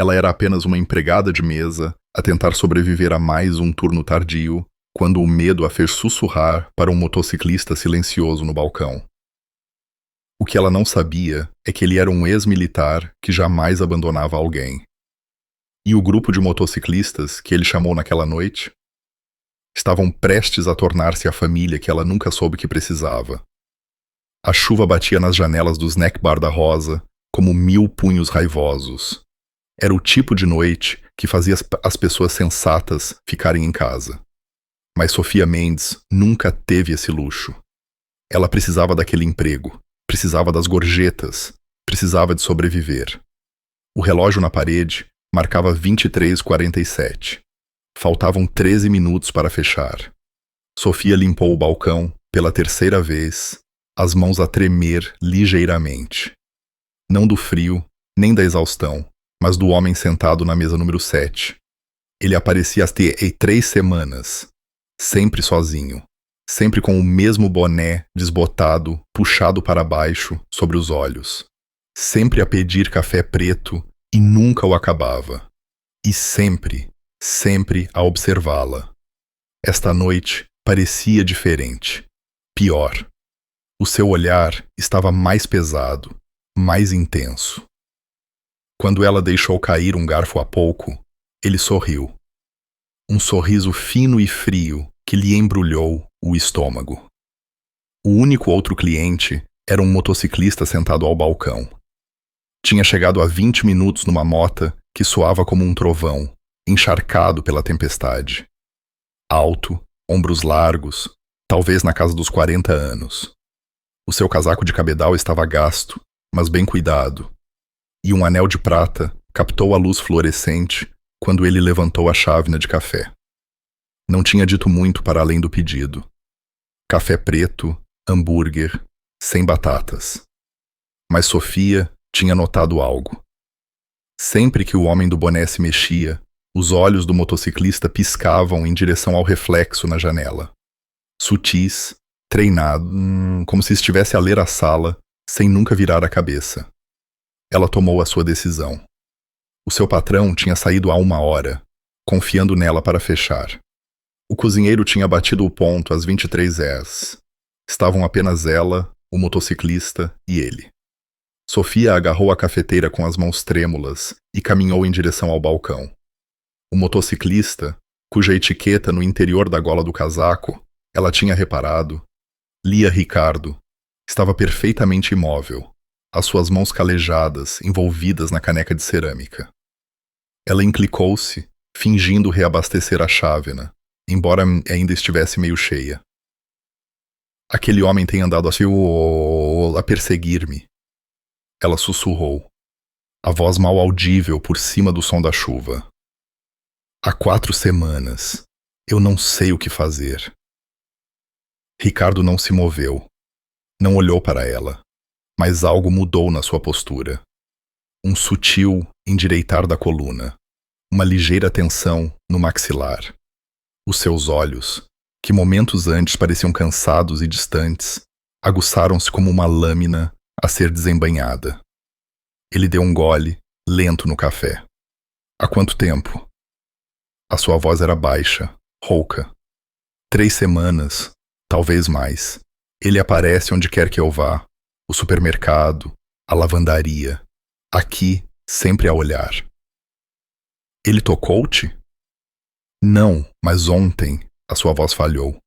Ela era apenas uma empregada de mesa a tentar sobreviver a mais um turno tardio, quando o medo a fez sussurrar para um motociclista silencioso no balcão. O que ela não sabia é que ele era um ex-militar que jamais abandonava alguém. E o grupo de motociclistas que ele chamou naquela noite estavam prestes a tornar-se a família que ela nunca soube que precisava. A chuva batia nas janelas do snack bar da Rosa como 1000 punhos raivosos. Era o tipo de noite que fazia as pessoas sensatas ficarem em casa. Mas Sofia Mendes nunca teve esse luxo. Ela precisava daquele emprego, precisava das gorjetas, precisava de sobreviver. O relógio na parede marcava 23h47. Faltavam 13 minutos para fechar. Sofia limpou o balcão pela terceira vez, as mãos a tremer ligeiramente. Não do frio, nem da exaustão, mas do homem sentado na mesa número 7. Ele aparecia há 3 semanas, sempre sozinho, sempre com o mesmo boné desbotado, puxado para baixo, sobre os olhos. Sempre a pedir café preto e nunca o acabava. E sempre a observá-la. Esta noite parecia diferente. Pior. O seu olhar estava mais pesado, mais intenso. Quando ela deixou cair um garfo há pouco, ele sorriu. Um sorriso fino e frio que lhe embrulhou o estômago. O único outro cliente era um motociclista sentado ao balcão. Tinha chegado há 20 minutos numa mota que soava como um trovão, encharcado pela tempestade. Alto, ombros largos, talvez na casa dos 40 anos. O seu casaco de cabedal estava gasto, mas bem cuidado, e um anel de prata captou a luz fluorescente quando ele levantou a chávena de café. Não tinha dito muito para além do pedido. Café preto, hambúrguer, sem batatas. Mas Sofia tinha notado algo. Sempre que o homem do boné se mexia, os olhos do motociclista piscavam em direção ao reflexo na janela. Sutis, treinado, como se estivesse a ler a sala, sem nunca virar a cabeça. Ela tomou a sua decisão. O seu patrão tinha saído há 1 hora, confiando nela para fechar. O cozinheiro tinha batido o ponto às 23h. Estavam apenas ela, o motociclista e ele. Sofia agarrou a cafeteira com as mãos trêmulas e caminhou em direção ao balcão. O motociclista, cuja etiqueta no interior da gola do casaco ela tinha reparado, lia Ricardo, estava perfeitamente imóvel, as suas mãos calejadas, envolvidas na caneca de cerâmica. Ela enclicou-se, fingindo reabastecer a chávena, embora ainda estivesse meio cheia. Aquele homem tem andado assim a perseguir-me. Ela sussurrou, a voz mal audível por cima do som da chuva. Há 4 semanas. Eu não sei o que fazer. Ricardo não se moveu. Não olhou para ela. Mas algo mudou na sua postura. Um sutil endireitar da coluna. Uma ligeira tensão no maxilar. Os seus olhos, que momentos antes pareciam cansados e distantes, aguçaram-se como uma lâmina a ser desembainhada. Ele deu um gole, lento no café. Há quanto tempo? A sua voz era baixa, rouca. 3 semanas, talvez mais. Ele aparece onde quer que eu vá. O supermercado, a lavandaria. Aqui, sempre a olhar. Ele tocou-te? Não, mas ontem, a sua voz falhou.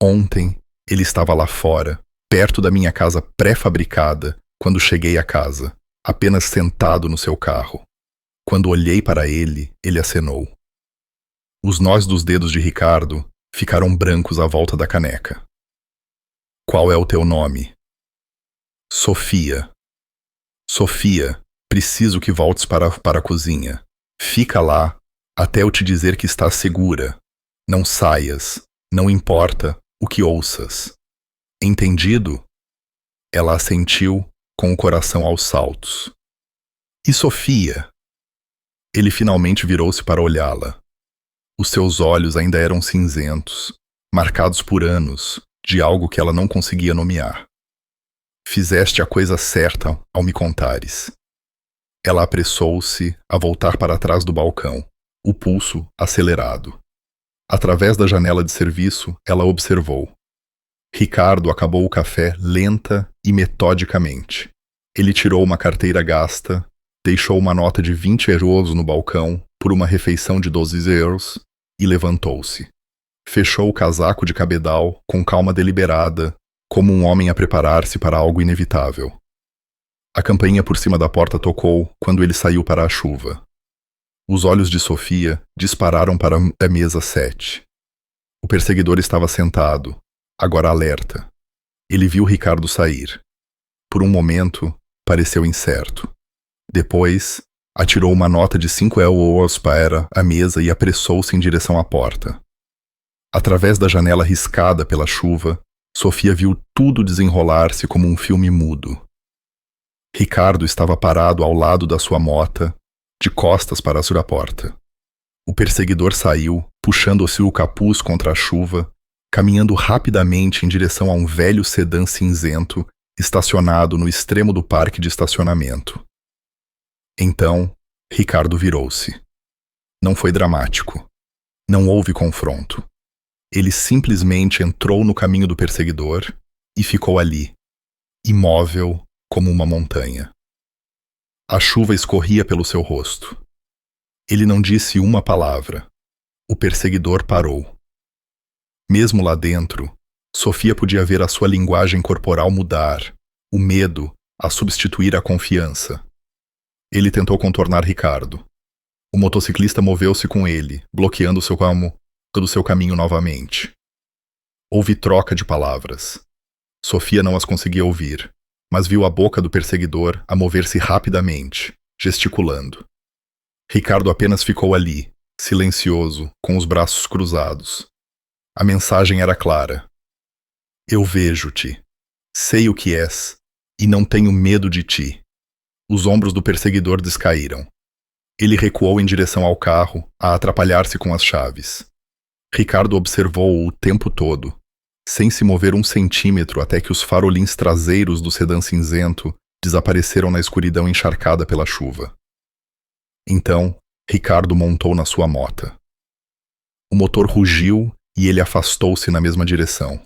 Ontem, ele estava lá fora, perto da minha casa pré-fabricada, quando cheguei à casa, apenas sentado no seu carro. Quando olhei para ele, ele acenou. Os nós dos dedos de Ricardo ficaram brancos à volta da caneca. Qual é o teu nome? Sofia. Sofia, preciso que voltes para a cozinha. Fica lá até eu te dizer que estás segura. Não saias, não importa o que ouças. Entendido? Ela assentiu com o coração aos saltos. E Sofia? Ele finalmente virou-se para olhá-la. Os seus olhos ainda eram cinzentos, marcados por anos de algo que ela não conseguia nomear. Fizeste a coisa certa ao me contares. Ela apressou-se a voltar para trás do balcão, o pulso acelerado. Através da janela de serviço, ela observou. Ricardo acabou o café lenta e metodicamente. Ele tirou uma carteira gasta, deixou uma nota de 20 euros no balcão por uma refeição de 12 euros e levantou-se. Fechou o casaco de cabedal com calma deliberada, como um homem a preparar-se para algo inevitável. A campainha por cima da porta tocou quando ele saiu para a chuva. Os olhos de Sofia dispararam para a mesa 7. O perseguidor estava sentado, agora alerta. Ele viu Ricardo sair. Por um momento, pareceu incerto. Depois, atirou uma nota de 5 euros para a mesa e apressou-se em direção à porta. Através da janela riscada pela chuva, Sofia viu tudo desenrolar-se como um filme mudo. Ricardo estava parado ao lado da sua mota, de costas para a porta. O perseguidor saiu, puxando-se o capuz contra a chuva, caminhando rapidamente em direção a um velho sedã cinzento estacionado no extremo do parque de estacionamento. Então, Ricardo virou-se. Não foi dramático. Não houve confronto. Ele simplesmente entrou no caminho do perseguidor e ficou ali, imóvel como uma montanha. A chuva escorria pelo seu rosto. Ele não disse uma palavra. O perseguidor parou. Mesmo lá dentro, Sofia podia ver a sua linguagem corporal mudar, o medo a substituir a confiança. Ele tentou contornar Ricardo. O motociclista moveu-se com ele, bloqueando seu caminho novamente. Houve troca de palavras. Sofia não as conseguia ouvir, mas viu a boca do perseguidor a mover-se rapidamente, gesticulando. Ricardo apenas ficou ali, silencioso, com os braços cruzados. A mensagem era clara. Eu vejo-te. Sei o que és, e não tenho medo de ti. Os ombros do perseguidor descaíram. Ele recuou em direção ao carro, a atrapalhar-se com as chaves. Ricardo observou-o o tempo todo, sem se mover um centímetro até que os farolins traseiros do sedã cinzento desapareceram na escuridão encharcada pela chuva. Então, Ricardo montou na sua mota. O motor rugiu e ele afastou-se na mesma direção.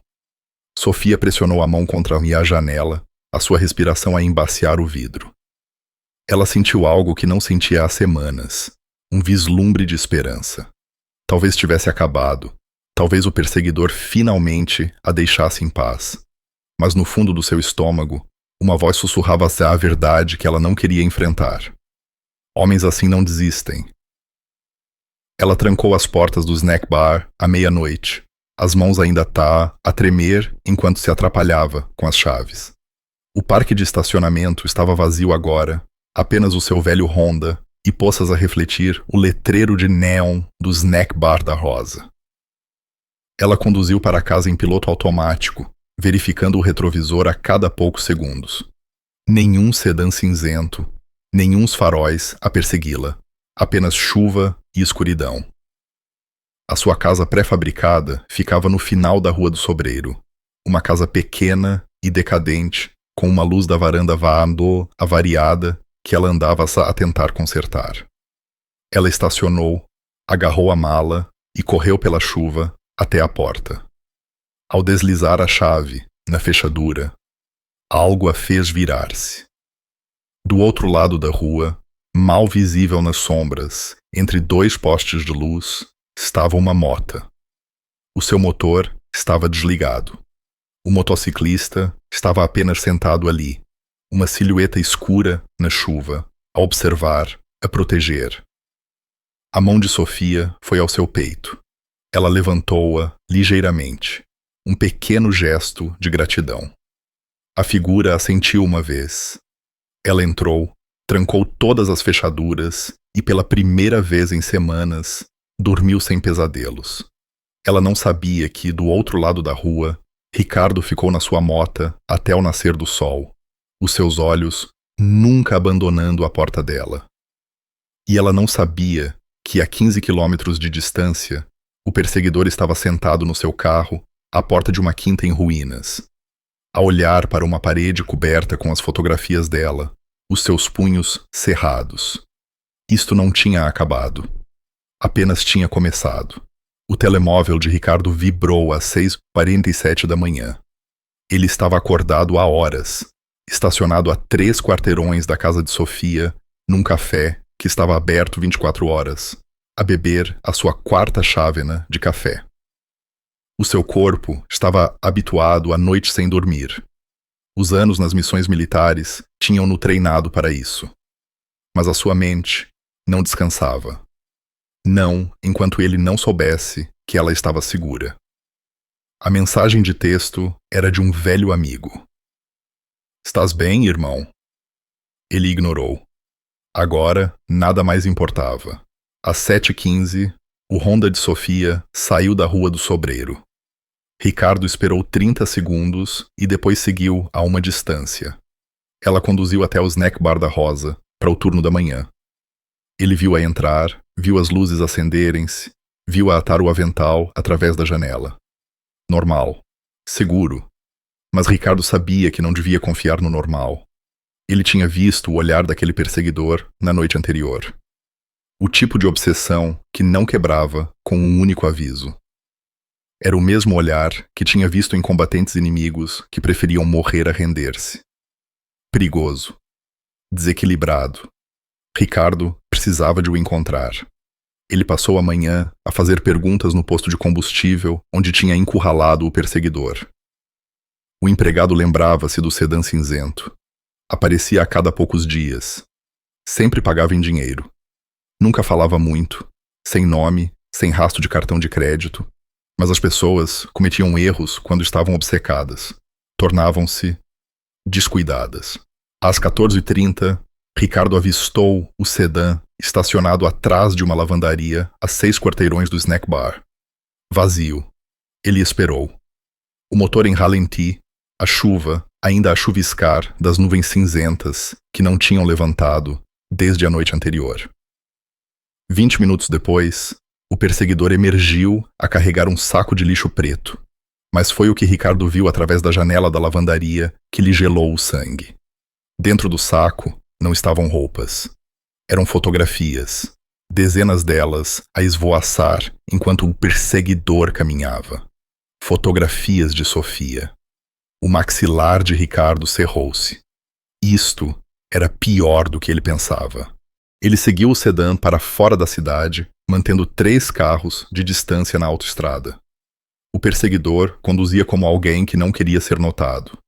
Sofia pressionou a mão contra a janela, a sua respiração a embaciar o vidro. Ela sentiu algo que não sentia há semanas, um vislumbre de esperança. Talvez tivesse acabado, talvez o perseguidor finalmente a deixasse em paz. Mas no fundo do seu estômago, uma voz sussurrava a verdade que ela não queria enfrentar. Homens assim não desistem. Ela trancou as portas do snack bar à meia-noite, as mãos ainda a tremer enquanto se atrapalhava com as chaves. O parque de estacionamento estava vazio agora, apenas o seu velho Honda e poças a refletir o letreiro de neon do snack bar da Rosa. Ela conduziu para casa em piloto automático, verificando o retrovisor a cada poucos segundos. Nenhum sedã cinzento, nenhum faróis a persegui-la, apenas chuva e escuridão. A sua casa pré-fabricada ficava no final da Rua do Sobreiro, uma casa pequena e decadente, com uma luz da varanda avariada que ela andava a tentar consertar. Ela estacionou, agarrou a mala e correu pela chuva até a porta. Ao deslizar a chave na fechadura, algo a fez virar-se. Do outro lado da rua, mal visível nas sombras, entre dois postes de luz, estava uma mota. O seu motor estava desligado. O motociclista estava apenas sentado ali, uma silhueta escura na chuva, a observar, a proteger. A mão de Sofia foi ao seu peito. Ela levantou-a ligeiramente, um pequeno gesto de gratidão. A figura assentiu uma vez. Ela entrou, trancou todas as fechaduras e, pela primeira vez em semanas, dormiu sem pesadelos. Ela não sabia que, do outro lado da rua, Ricardo ficou na sua mota até o nascer do sol, os seus olhos nunca abandonando a porta dela. E ela não sabia que, a 15 quilômetros de distância, o perseguidor estava sentado no seu carro à porta de uma quinta em ruínas. A olhar para uma parede coberta com as fotografias dela, os seus punhos cerrados. Isto não tinha acabado. Apenas tinha começado. O telemóvel de Ricardo vibrou às 6h47 da manhã. Ele estava acordado há horas, estacionado a 3 quarteirões da casa de Sofia, num café que estava aberto 24 horas, a beber a sua 4ª chávena de café. O seu corpo estava habituado à noite sem dormir. Os anos nas missões militares tinham-no treinado para isso. Mas a sua mente não descansava. Não enquanto ele não soubesse que ela estava segura. A mensagem de texto era de um velho amigo. "Estás bem, irmão?" Ele ignorou. Agora, nada mais importava. Às 7h15, o Honda de Sofia saiu da Rua do Sobreiro. Ricardo esperou 30 segundos e depois seguiu a uma distância. Ela conduziu até o snack bar da Rosa, para o turno da manhã. Ele viu-a entrar, viu as luzes acenderem-se, viu-a atar o avental através da janela. Normal. Seguro. Mas Ricardo sabia que não devia confiar no normal. Ele tinha visto o olhar daquele perseguidor na noite anterior. O tipo de obsessão que não quebrava com um único aviso. Era o mesmo olhar que tinha visto em combatentes inimigos que preferiam morrer a render-se. Perigoso. Desequilibrado. Ricardo precisava de o encontrar. Ele passou a manhã a fazer perguntas no posto de combustível onde tinha encurralado o perseguidor. O empregado lembrava-se do sedã cinzento. Aparecia a cada poucos dias. Sempre pagava em dinheiro. Nunca falava muito, sem nome, sem rastro de cartão de crédito, mas as pessoas cometiam erros quando estavam obcecadas. Tornavam-se descuidadas. Às 14h30, Ricardo avistou o sedã estacionado atrás de uma lavandaria a 6 quarteirões do snack bar. Vazio. Ele esperou. O motor em ralenti, a chuva ainda a chuviscar das nuvens cinzentas que não tinham levantado desde a noite anterior. 20 minutos depois, o perseguidor emergiu a carregar um saco de lixo preto, mas foi o que Ricardo viu através da janela da lavandaria que lhe gelou o sangue. Dentro do saco não estavam roupas. Eram fotografias, dezenas delas a esvoaçar enquanto o perseguidor caminhava. Fotografias de Sofia. O maxilar de Ricardo cerrou-se. Isto era pior do que ele pensava. Ele seguiu o sedã para fora da cidade, mantendo 3 carros de distância na autoestrada. O perseguidor conduzia como alguém que não queria ser notado.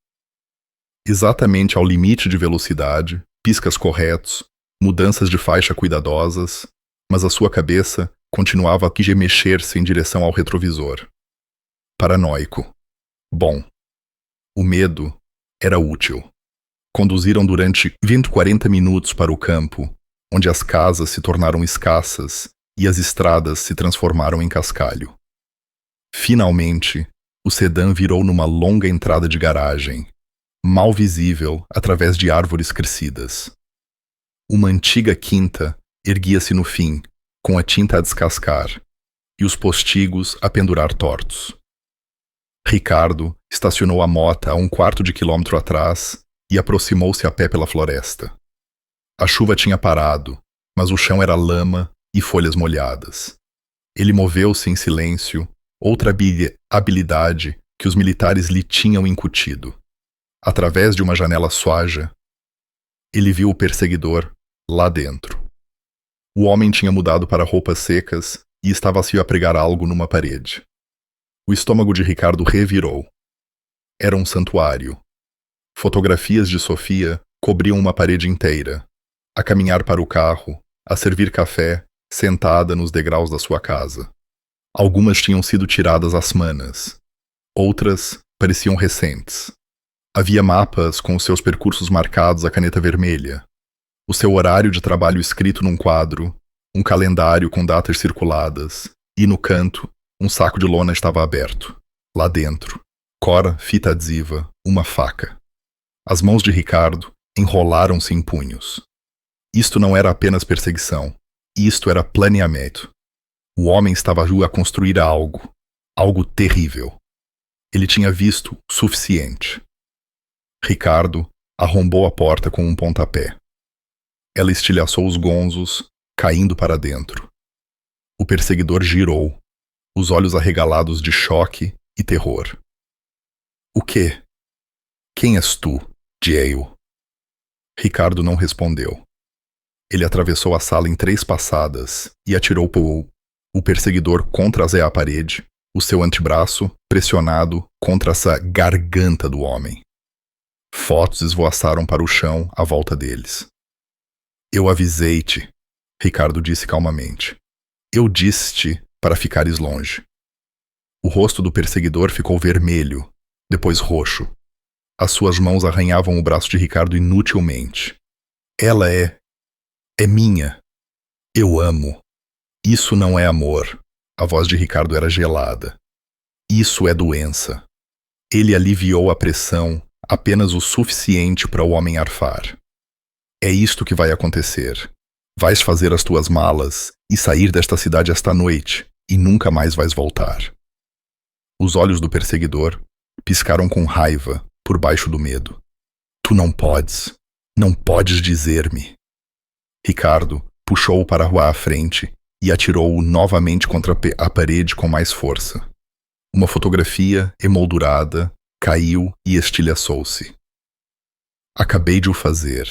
Exatamente ao limite de velocidade, piscas corretos, mudanças de faixa cuidadosas, mas a sua cabeça continuava a mexer-se em direção ao retrovisor. Paranoico. Bom, o medo era útil. Conduziram durante 40 minutos para o campo, onde as casas se tornaram escassas e as estradas se transformaram em cascalho. Finalmente, o sedã virou numa longa entrada de garagem, mal visível através de árvores crescidas. Uma antiga quinta erguia-se no fim, com a tinta a descascar, e os postigos a pendurar tortos. Ricardo estacionou a mota a 1/4 de quilômetro atrás e aproximou-se a pé pela floresta. A chuva tinha parado, mas o chão era lama e folhas molhadas. Ele moveu-se em silêncio, outra habilidade que os militares lhe tinham incutido. Através de uma janela suja, ele viu o perseguidor lá dentro. O homem tinha mudado para roupas secas e estava a pregar algo numa parede. O estômago de Ricardo revirou. Era um santuário. Fotografias de Sofia cobriam uma parede inteira. A caminhar para o carro, a servir café, sentada nos degraus da sua casa. Algumas tinham sido tiradas há semanas. Outras pareciam recentes. Havia mapas com os seus percursos marcados a caneta vermelha. O seu horário de trabalho escrito num quadro, um calendário com datas circuladas, e no canto, um saco de lona estava aberto. Lá dentro, cora, fita adesiva, uma faca. As mãos de Ricardo enrolaram-se em punhos. Isto não era apenas perseguição. Isto era planeamento. O homem estava a construir algo terrível. Ele tinha visto o suficiente. Ricardo arrombou a porta com um pontapé. Ela estilhaçou os gonzos, caindo para dentro. O perseguidor girou, os olhos arregalados de choque e terror. O quê? Quem és tu, Diego? Ricardo não respondeu. Ele atravessou a sala em 3 passadas e atirou o perseguidor contra a parede, o seu antebraço pressionado contra essa garganta do homem. Fotos esvoaçaram para o chão à volta deles. Eu avisei-te, Ricardo disse calmamente. Eu disse-te para ficares longe. O rosto do perseguidor ficou vermelho, depois roxo. As suas mãos arranhavam o braço de Ricardo inutilmente. Ela é minha. Eu amo. Isso não é amor. A voz de Ricardo era gelada. Isso é doença. Ele aliviou a pressão apenas o suficiente para o homem arfar. É isto que vai acontecer. Vais fazer as tuas malas e sair desta cidade esta noite, e nunca mais vais voltar. Os olhos do perseguidor piscaram com raiva por baixo do medo. Tu não podes dizer-me. Ricardo puxou-o para a rua à frente e atirou-o novamente contra a parede com mais força. Uma fotografia emoldurada caiu e estilhaçou-se. Acabei de o fazer.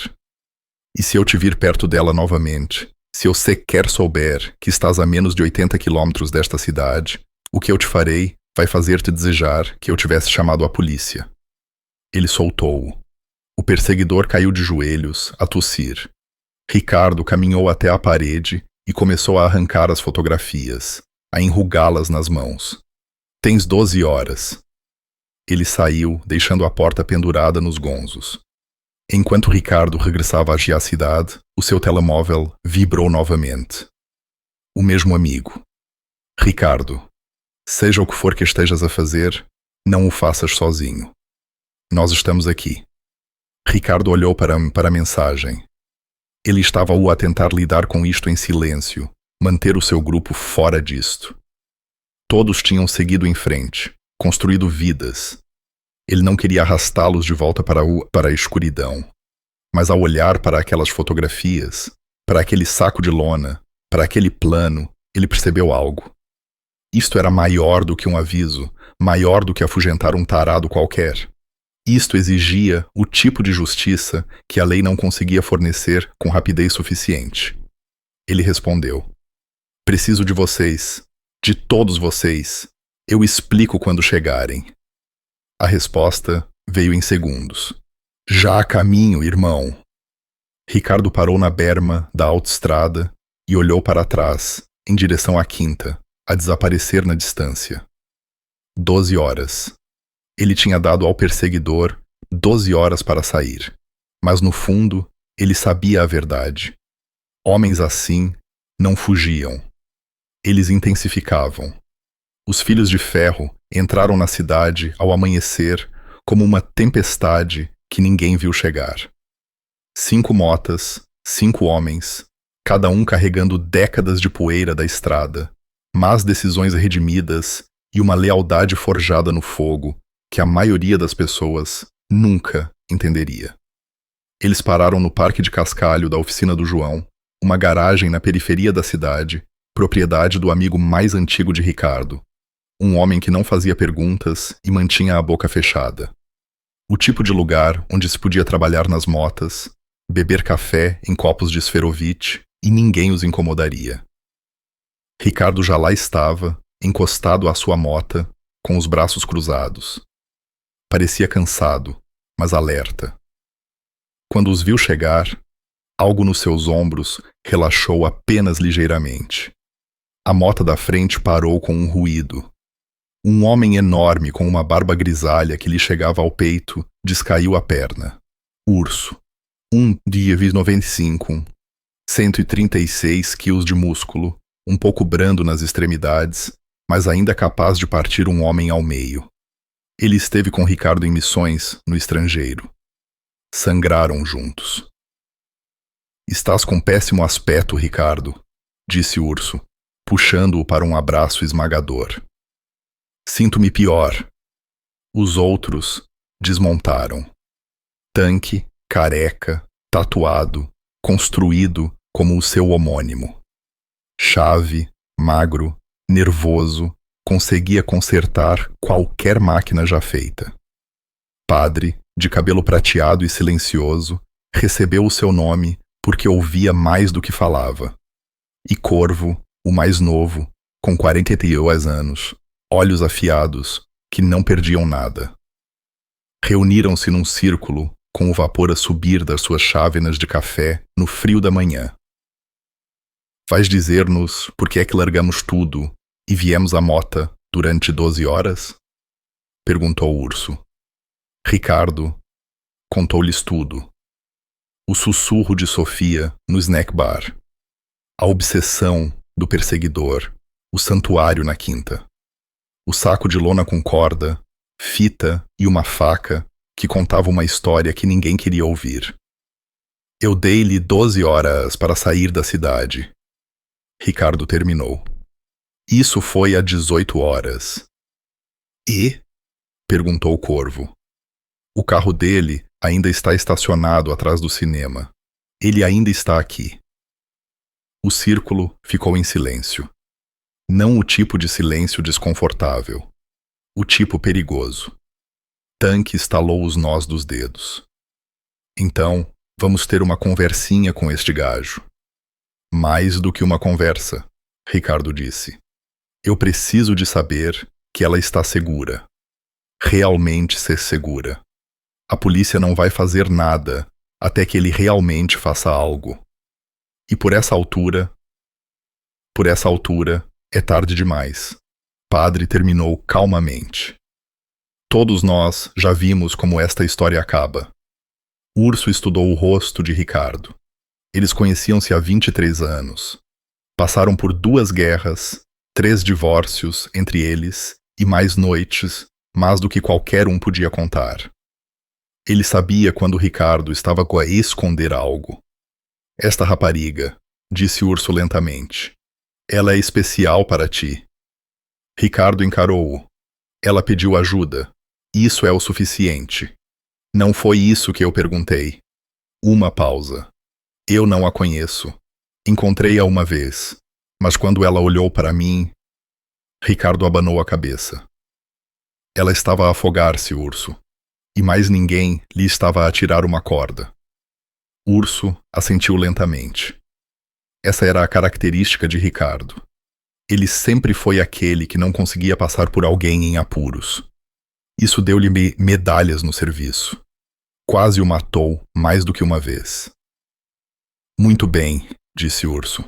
E se eu te vir perto dela novamente, se eu sequer souber que estás a menos de 80 quilômetros desta cidade, o que eu te farei vai fazer-te desejar que eu tivesse chamado a polícia. Ele soltou-o. O perseguidor caiu de joelhos, a tossir. Ricardo caminhou até a parede e começou a arrancar as fotografias, a enrugá-las nas mãos. Tens 12 horas. Ele saiu, deixando a porta pendurada nos gonzos. Enquanto Ricardo regressava à cidade, o seu telemóvel vibrou novamente. O mesmo amigo. Ricardo, seja o que for que estejas a fazer, não o faças sozinho. Nós estamos aqui. Ricardo olhou para a mensagem. Ele estava a tentar lidar com isto em silêncio, manter o seu grupo fora disto. Todos tinham seguido em frente, construído vidas. Ele não queria arrastá-los de volta para a escuridão. Mas ao olhar para aquelas fotografias, para aquele saco de lona, para aquele plano, ele percebeu algo. Isto era maior do que um aviso, maior do que afugentar um tarado qualquer. Isto exigia o tipo de justiça que a lei não conseguia fornecer com rapidez suficiente. Ele respondeu: preciso de vocês, de todos vocês. Eu explico quando chegarem. A resposta veio em segundos. Já a caminho, irmão. Ricardo parou na berma da autoestrada e olhou para trás, em direção à quinta, a desaparecer na distância. 12 horas. Ele tinha dado ao perseguidor 12 horas para sair, mas no fundo ele sabia a verdade. Homens assim não fugiam. Eles intensificavam. Os filhos de ferro entraram na cidade ao amanhecer como uma tempestade que ninguém viu chegar. 5 motas, 5 homens, cada um carregando décadas de poeira da estrada, más decisões redimidas e uma lealdade forjada no fogo que a maioria das pessoas nunca entenderia. Eles pararam no parque de cascalho da oficina do João, uma garagem na periferia da cidade, propriedade do amigo mais antigo de Ricardo, um homem que não fazia perguntas e mantinha a boca fechada. O tipo de lugar onde se podia trabalhar nas motas, beber café em copos de esferovite e ninguém os incomodaria. Ricardo já lá estava, encostado à sua mota, com os braços cruzados. Parecia cansado, mas alerta. Quando os viu chegar, algo nos seus ombros relaxou apenas ligeiramente. A mota da frente parou com um ruído. Um homem enorme com uma barba grisalha que lhe chegava ao peito descaiu a perna. Urso. 1,95 m, 136 quilos de músculo, um pouco brando nas extremidades, mas ainda capaz de partir um homem ao meio. Ele esteve com Ricardo em missões no estrangeiro. Sangraram juntos. Estás com péssimo aspecto, Ricardo, disse o urso, puxando-o para um abraço esmagador. Sinto-me pior. Os outros desmontaram. Tanque, careca, tatuado, construído como o seu homônimo. Chave, magro, nervoso, conseguia consertar qualquer máquina já feita. Padre, de cabelo prateado e silencioso, recebeu o seu nome porque ouvia mais do que falava. E Corvo, o mais novo, com 42 anos, olhos afiados, que não perdiam nada. Reuniram-se num círculo, com o vapor a subir das suas chávenas de café no frio da manhã. Vais dizer-nos por que é que largamos tudo e viemos a Mota durante 12 horas? Perguntou o urso. Ricardo contou-lhes tudo. O sussurro de Sofia no snack bar. A obsessão do perseguidor, o santuário na quinta. O saco de lona com corda, fita e uma faca que contava uma história que ninguém queria ouvir. Eu dei-lhe 12 horas para sair da cidade. Ricardo terminou. Isso foi às 18 horas. E? Perguntou o Corvo. O carro dele ainda está estacionado atrás do cinema. Ele ainda está aqui. O círculo ficou em silêncio. Não o tipo de silêncio desconfortável. O tipo perigoso. Tanque estalou os nós dos dedos. Então, vamos ter uma conversinha com este gajo. Mais do que uma conversa, Ricardo disse. Eu preciso de saber que ela está segura. Realmente ser segura. A polícia não vai fazer nada até que ele realmente faça algo. E por essa altura, é tarde demais. Padre terminou calmamente. Todos nós já vimos como esta história acaba. Urso estudou o rosto de Ricardo. Eles conheciam-se há 23 anos. Passaram por 2 guerras, 3 divórcios entre eles e mais noites, mais do que qualquer um podia contar. Ele sabia quando Ricardo estava a esconder algo. Esta rapariga, disse Urso lentamente. Ela é especial para ti. Ricardo encarou-o. Ela pediu ajuda. Isso é o suficiente. Não foi isso que eu perguntei. Uma pausa. Eu não a conheço. Encontrei-a uma vez, mas quando ela olhou para mim... Ricardo abanou a cabeça. Ela estava a afogar-se, Urso, e mais ninguém lhe estava a tirar uma corda. Urso assentiu lentamente. Essa era a característica de Ricardo. Ele sempre foi aquele que não conseguia passar por alguém em apuros. Isso deu-lhe medalhas no serviço. Quase o matou mais do que uma vez. Muito bem, disse Urso.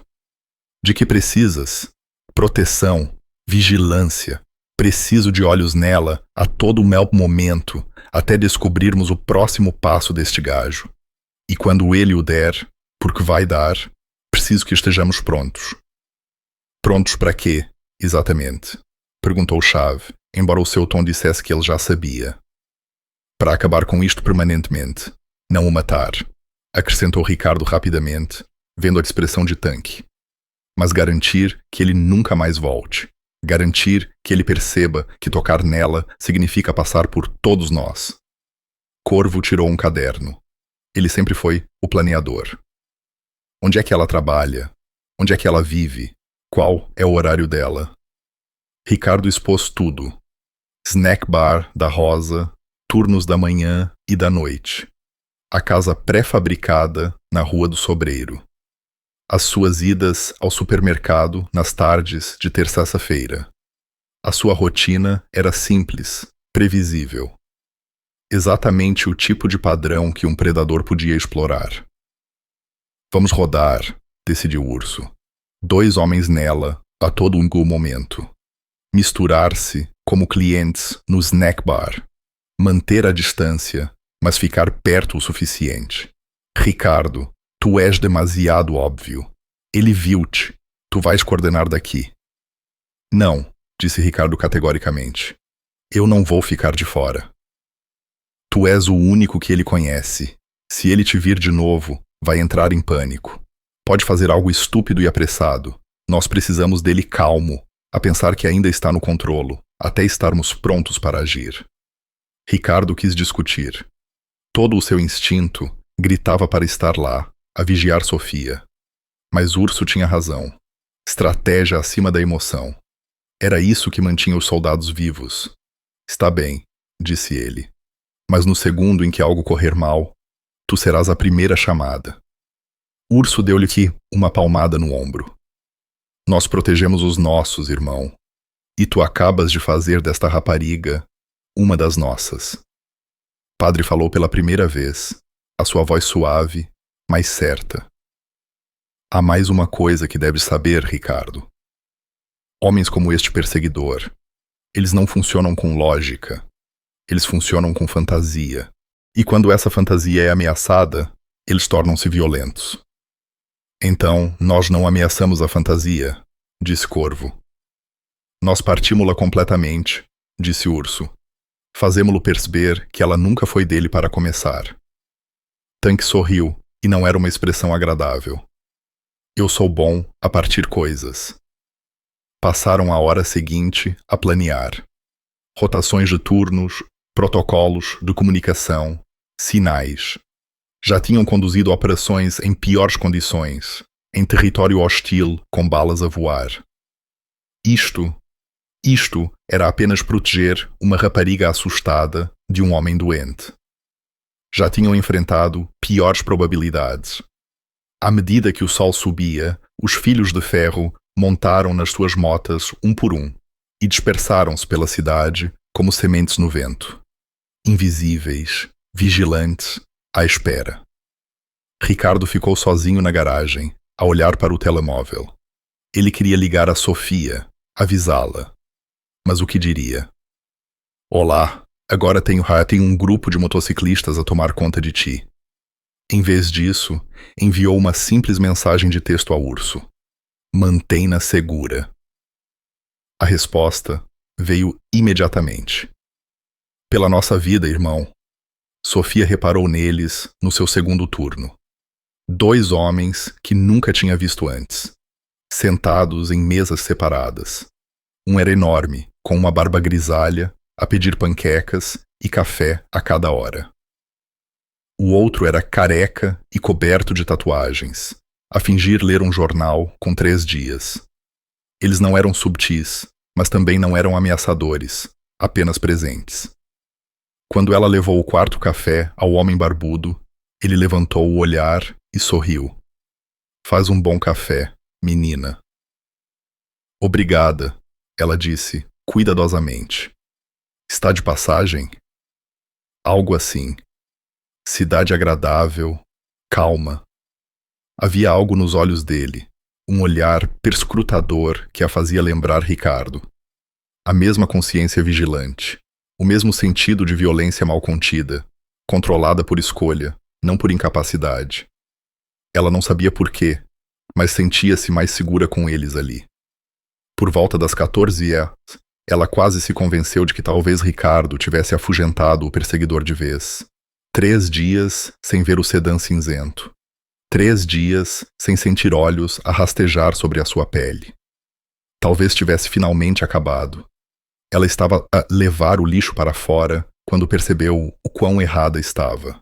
De que precisas? Proteção, vigilância. Preciso de olhos nela a todo momento, até descobrirmos o próximo passo deste gajo. E quando ele o der, porque vai dar, preciso que estejamos prontos. Prontos para quê, exatamente? Perguntou Chave, embora o seu tom dissesse que ele já sabia. Para acabar com isto permanentemente, não o matar, acrescentou Ricardo rapidamente, vendo a expressão de Tanque. Mas garantir que ele nunca mais volte. Garantir que ele perceba que tocar nela significa passar por todos nós. Corvo tirou um caderno. Ele sempre foi o planeador. Onde é que ela trabalha? Onde é que ela vive? Qual é o horário dela? Ricardo expôs tudo. Snack bar da Rosa, turnos da manhã e da noite. A casa pré-fabricada na Rua do Sobreiro. As suas idas ao supermercado nas tardes de terça-feira. A sua rotina era simples, previsível. Exatamente o tipo de padrão que um predador podia explorar. Vamos rodar, decidiu Urso. 2 homens nela a todo momento. Misturar-se como clientes no snack bar. Manter a distância, mas ficar perto o suficiente. Ricardo, tu és demasiado óbvio. Ele viu-te. Tu vais coordenar daqui. Não, disse Ricardo categoricamente. Eu não vou ficar de fora. Tu és o único que ele conhece. Se ele te vir de novo, vai entrar em pânico. Pode fazer algo estúpido e apressado. Nós precisamos dele calmo, a pensar que ainda está no controlo, até estarmos prontos para agir. Ricardo quis discutir. Todo o seu instinto gritava para estar lá, a vigiar Sofia. Mas Urso tinha razão. Estratégia acima da emoção. Era isso que mantinha os soldados vivos. Está bem, disse ele. Mas no segundo em que algo correr mal, tu serás a primeira chamada. Urso deu-lhe uma palmada no ombro. Nós protegemos os nossos, irmão. E tu acabas de fazer desta rapariga uma das nossas. Padre falou pela primeira vez, a sua voz suave, mas certa. Há mais uma coisa que deves saber, Ricardo. Homens como este perseguidor, eles não funcionam com lógica. Eles funcionam com fantasia. E quando essa fantasia é ameaçada, eles tornam-se violentos. Então, nós não ameaçamos a fantasia, disse Corvo. Nós partimos-la completamente, disse Urso. Fazemo-lo perceber que ela nunca foi dele para começar. Tanque sorriu, e não era uma expressão agradável. Eu sou bom a partir coisas. Passaram a hora seguinte a planear. Rotações de turnos, protocolos de comunicação, sinais. Já tinham conduzido operações em piores condições, em território hostil com balas a voar. Isto era apenas proteger uma rapariga assustada de um homem doente. Já tinham enfrentado piores probabilidades. À medida que o sol subia, os filhos de ferro montaram nas suas motas um por um e dispersaram-se pela cidade como sementes no vento. Invisíveis, vigilantes, à espera. Ricardo ficou sozinho na garagem, a olhar para o telemóvel. Ele queria ligar a Sofia, avisá-la. Mas o que diria? Olá, agora tenho um grupo de motociclistas a tomar conta de ti. Em vez disso, enviou uma simples mensagem de texto a Urso. Mantém-na segura. A resposta veio imediatamente. Pela nossa vida, irmão. Sofia reparou neles no seu segundo turno. 2 homens que nunca tinha visto antes, sentados em mesas separadas. Um era enorme, com uma barba grisalha, a pedir panquecas e café a cada hora. O outro era careca e coberto de tatuagens, a fingir ler um jornal com 3 dias. Eles não eram subtis, mas também não eram ameaçadores, apenas presentes. Quando ela levou o quarto café ao homem barbudo, ele levantou o olhar e sorriu. Faz um bom café, menina. Obrigada, ela disse, cuidadosamente. Está de passagem? Algo assim. Cidade agradável, calma. Havia algo nos olhos dele, um olhar perscrutador que a fazia lembrar Ricardo. A mesma consciência vigilante, o mesmo sentido de violência mal contida, controlada por escolha, não por incapacidade. Ela não sabia por quê, mas sentia-se mais segura com eles ali. Por volta das 14 horas, ela quase se convenceu de que talvez Ricardo tivesse afugentado o perseguidor de vez. 3 dias sem ver o sedã cinzento. 3 dias sem sentir olhos a rastejar sobre a sua pele. Talvez tivesse finalmente acabado. Ela estava a levar o lixo para fora quando percebeu o quão errada estava.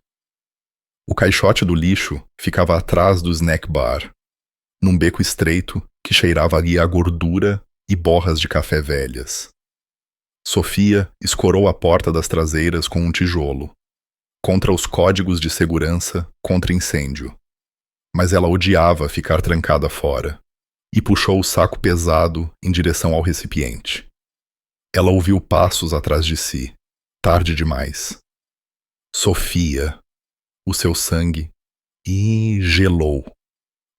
O caixote do lixo ficava atrás do snack bar, num beco estreito que cheirava ali a gordura e borras de café velhas. Sofia escorou a porta das traseiras com um tijolo, contra os códigos de segurança contra incêndio. Mas ela odiava ficar trancada fora, e puxou o saco pesado em direção ao recipiente. Ela ouviu passos atrás de si, tarde demais. Sofia, o seu sangue, e gelou.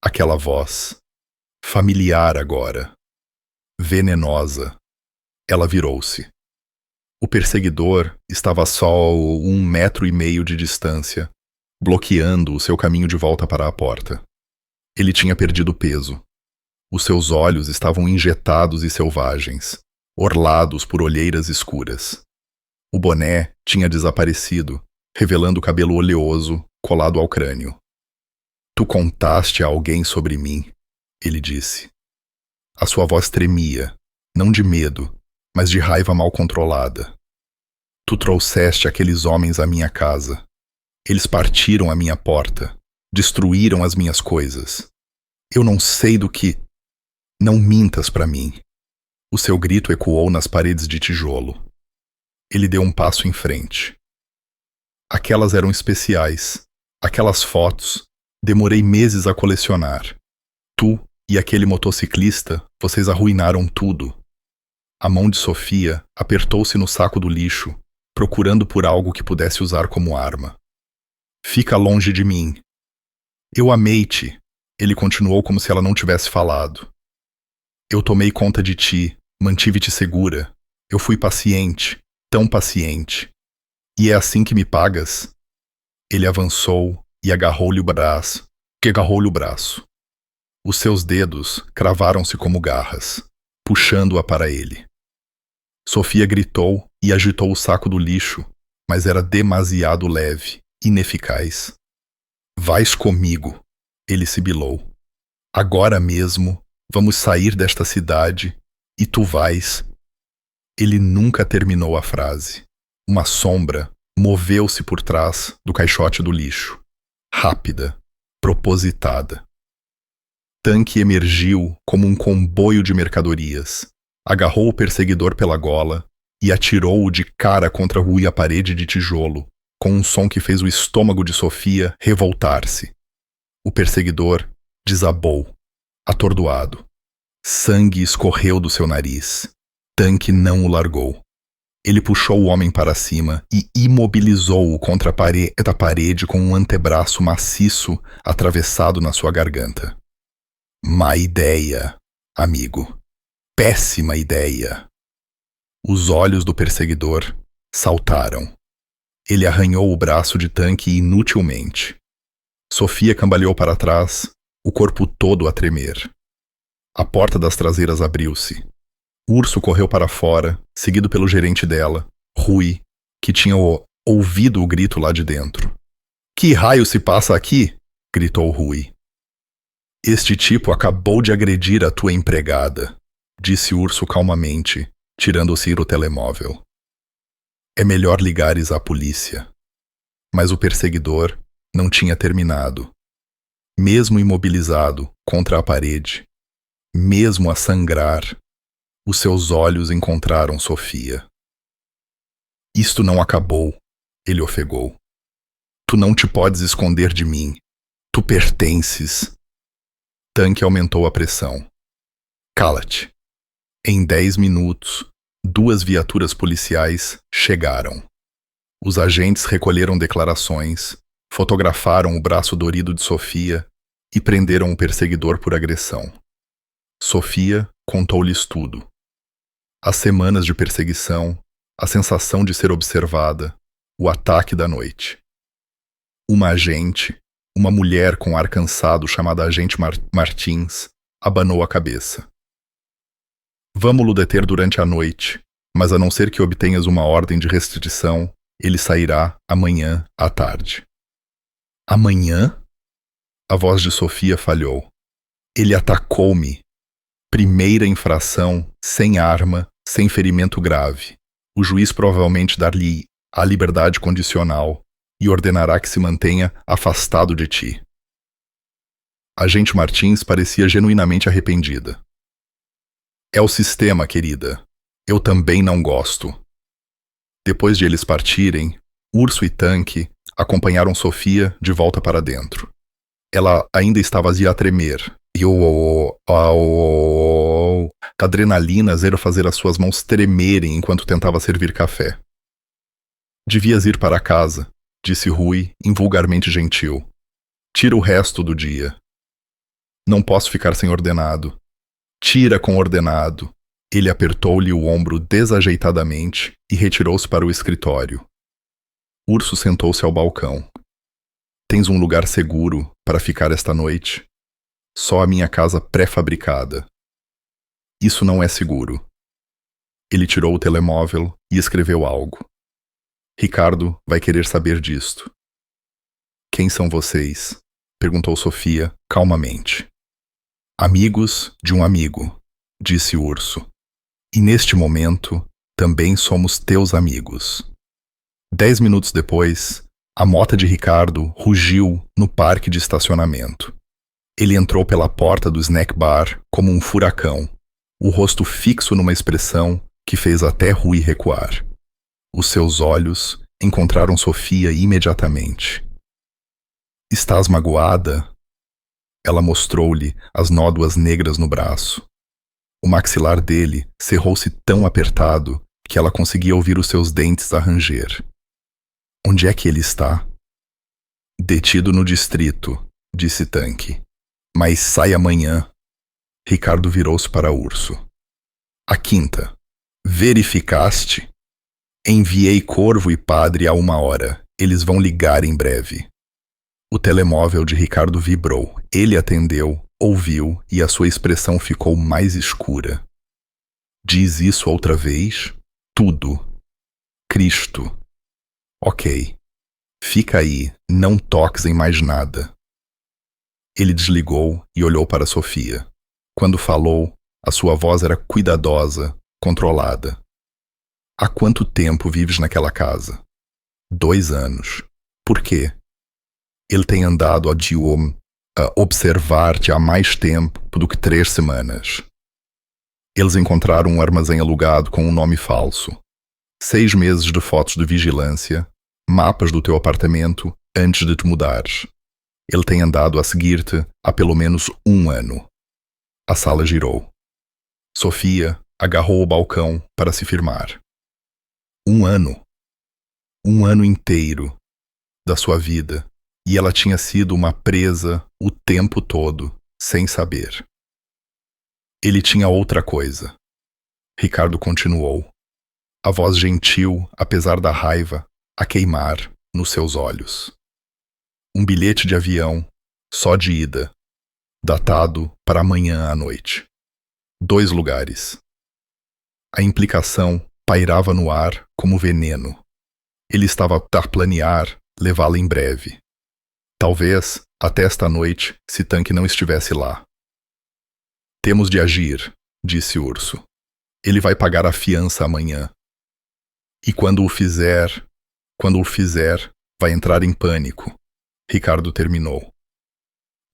Aquela voz, familiar agora, venenosa. Ela virou-se. O perseguidor estava só a 1,5 metros de distância, bloqueando o seu caminho de volta para a porta. Ele tinha perdido peso. Os seus olhos estavam injetados e selvagens, orlados por olheiras escuras. O boné tinha desaparecido, revelando o cabelo oleoso colado ao crânio. Tu contaste a alguém sobre mim, ele disse. A sua voz tremia, não de medo, mas de raiva mal controlada. Tu trouxeste aqueles homens à minha casa. Eles partiram a minha porta, Destruíram as minhas coisas. Eu não sei do que... Não mintas para mim. O seu grito ecoou nas paredes de tijolo. Ele deu um passo em frente. Aquelas eram especiais. Aquelas fotos. Demorei meses a colecionar. Tu e aquele motociclista, vocês arruinaram tudo. A mão de Sofia apertou-se no saco do lixo, procurando por algo que pudesse usar como arma. Fica longe de mim. Eu amei-te. Ele continuou como se ela não tivesse falado. Eu tomei conta de ti, mantive-te segura. Eu fui paciente, tão paciente. E é assim que me pagas? Ele avançou e agarrou-lhe o braço. Os seus dedos cravaram-se como garras, puxando-a para ele. Sofia gritou e agitou o saco do lixo, mas era demasiado leve, ineficaz. Vais comigo, ele sibilou. Agora mesmo, vamos sair desta cidade e tu vais. Ele nunca terminou a frase. Uma sombra moveu-se por trás do caixote do lixo. Rápida, propositada. Tanque emergiu como um comboio de mercadorias. Agarrou o perseguidor pela gola e atirou-o de cara contra a parede de tijolo, com um som que fez o estômago de Sofia revoltar-se. O perseguidor desabou, atordoado. Sangue escorreu do seu nariz. Tanque não o largou. Ele puxou o homem para cima e imobilizou-o contra a parede com um antebraço maciço atravessado na sua garganta. Má ideia, amigo. Péssima ideia. Os olhos do perseguidor saltaram. Ele arranhou o braço de Tanque inutilmente. Sofia cambaleou para trás, o corpo todo a tremer. A porta das traseiras abriu-se. Urso correu para fora, seguido pelo gerente dela, Rui, que tinha ouvido o grito lá de dentro. Que raio se passa aqui? Gritou Rui. Este tipo acabou de agredir a tua empregada, disse Urso calmamente, tirando-se o telemóvel. É melhor ligares à polícia. Mas o perseguidor não tinha terminado. Mesmo imobilizado contra a parede, mesmo a sangrar, os seus olhos encontraram Sofia. Isto não acabou, ele ofegou. Tu não te podes esconder de mim. Tu pertences. Tanque aumentou a pressão. Cala-te. Em 10 minutos, 2 viaturas policiais chegaram. Os agentes recolheram declarações, fotografaram o braço dorido de Sofia e prenderam o perseguidor por agressão. Sofia contou-lhes tudo. As semanas de perseguição, a sensação de ser observada, o ataque da noite. Uma agente, uma mulher com ar cansado chamada Agente Martins, abanou a cabeça. Vamo-lo deter durante a noite, mas a não ser que obtenhas uma ordem de restrição, ele sairá amanhã à tarde. Amanhã? A voz de Sofia falhou. Ele atacou-me. Primeira infração, sem arma, sem ferimento grave. O juiz provavelmente dar-lhe a liberdade condicional e ordenará que se mantenha afastado de ti. Agente Martins parecia genuinamente arrependida. É o sistema, querida. Eu também não gosto. Depois de eles partirem, Urso e Tanque acompanharam Sofia de volta para dentro. Ela ainda estava a tremer. E a adrenalina zero fazer as suas mãos tremerem enquanto tentava servir café. Devias ir para casa, disse Rui, invulgarmente gentil. Tira o resto do dia. Não posso ficar sem ordenado. Tira com ordenado. Ele apertou-lhe o ombro desajeitadamente e retirou-se para o escritório. Urso sentou-se ao balcão. Tens um lugar seguro para ficar esta noite? Só a minha casa pré-fabricada. Isso não é seguro. Ele tirou o telemóvel e escreveu algo. Ricardo vai querer saber disto. Quem são vocês? Perguntou Sofia, calmamente. Amigos de um amigo, disse Urso. E neste momento, também somos teus amigos. 10 minutos depois, A mota de Ricardo rugiu no parque de estacionamento. Ele entrou pela porta do snack bar como um furacão, o rosto fixo numa expressão que fez até Rui recuar. Os seus olhos encontraram Sofia imediatamente. "Estás magoada?" Ela mostrou-lhe as nódoas negras no braço. O maxilar dele cerrou-se tão apertado que ela conseguia ouvir os seus dentes a ranger. "Onde é que ele está?" "Detido no distrito", disse Tanque. "Mas sai amanhã." Ricardo virou-se para Urso. "A quinta. Verificaste?" "Enviei Corvo e Padre há 1 hora. Eles vão ligar em breve." O telemóvel de Ricardo vibrou. Ele atendeu, ouviu e a sua expressão ficou mais escura. "Diz isso outra vez?" "Tudo." "Cristo." "Ok. Fica aí, não toques em mais nada." Ele desligou e olhou para Sofia. Quando falou, a sua voz era cuidadosa, controlada. "Há quanto tempo vives naquela casa?" 2 anos. "Por quê?" "Ele tem andado a observar-te há mais tempo do que 3 semanas. Eles encontraram um armazém alugado com um nome falso. 6 meses de fotos de vigilância, mapas do teu apartamento antes de te mudares. Ele tem andado a seguir-te há pelo menos 1 ano. A sala girou. Sofia agarrou o balcão para se firmar. 1 ano. 1 ano inteiro da sua vida. E ela tinha sido uma presa o tempo todo, sem saber. Ele tinha outra coisa. Ricardo continuou. A voz gentil, apesar da raiva, a queimar nos seus olhos. Um bilhete de avião, só de ida, datado para amanhã à noite. 2 lugares. A implicação pairava no ar como veneno. Ele estava a planear levá-la em breve. Talvez até esta noite, se Tanque não estivesse lá. "Temos de agir", disse Urso. "Ele vai pagar a fiança amanhã. E quando o fizer, vai entrar em pânico." Ricardo terminou.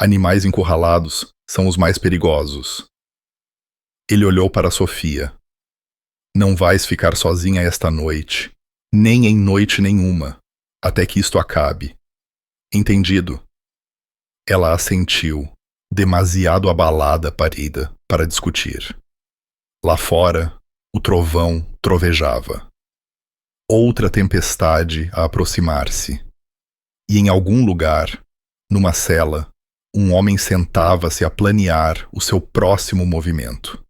"Animais encurralados são os mais perigosos." Ele olhou para Sofia. "Não vais ficar sozinha esta noite, nem em noite nenhuma, até que isto acabe. Entendido?" Ela assentiu, demasiado abalada para discutir. Lá fora, o trovão trovejava. Outra tempestade a aproximar-se. E em algum lugar, numa cela, um homem sentava-se a planear o seu próximo movimento.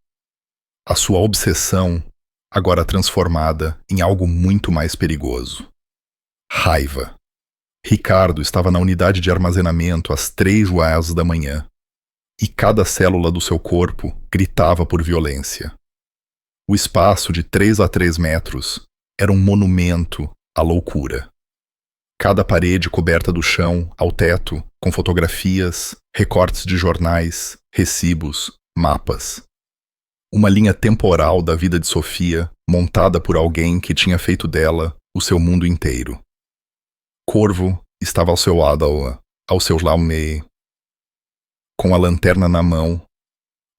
A sua obsessão, agora transformada em algo muito mais perigoso. Raiva. Ricardo estava na unidade de armazenamento às 3h da manhã, e cada célula do seu corpo gritava por violência. O espaço de 3 a 3 metros era um monumento à loucura. Cada parede coberta do chão ao teto, com fotografias, recortes de jornais, recibos, mapas. Uma linha temporal da vida de Sofia, montada por alguém que tinha feito dela o seu mundo inteiro. Corvo estava ao seu lado, com a lanterna na mão,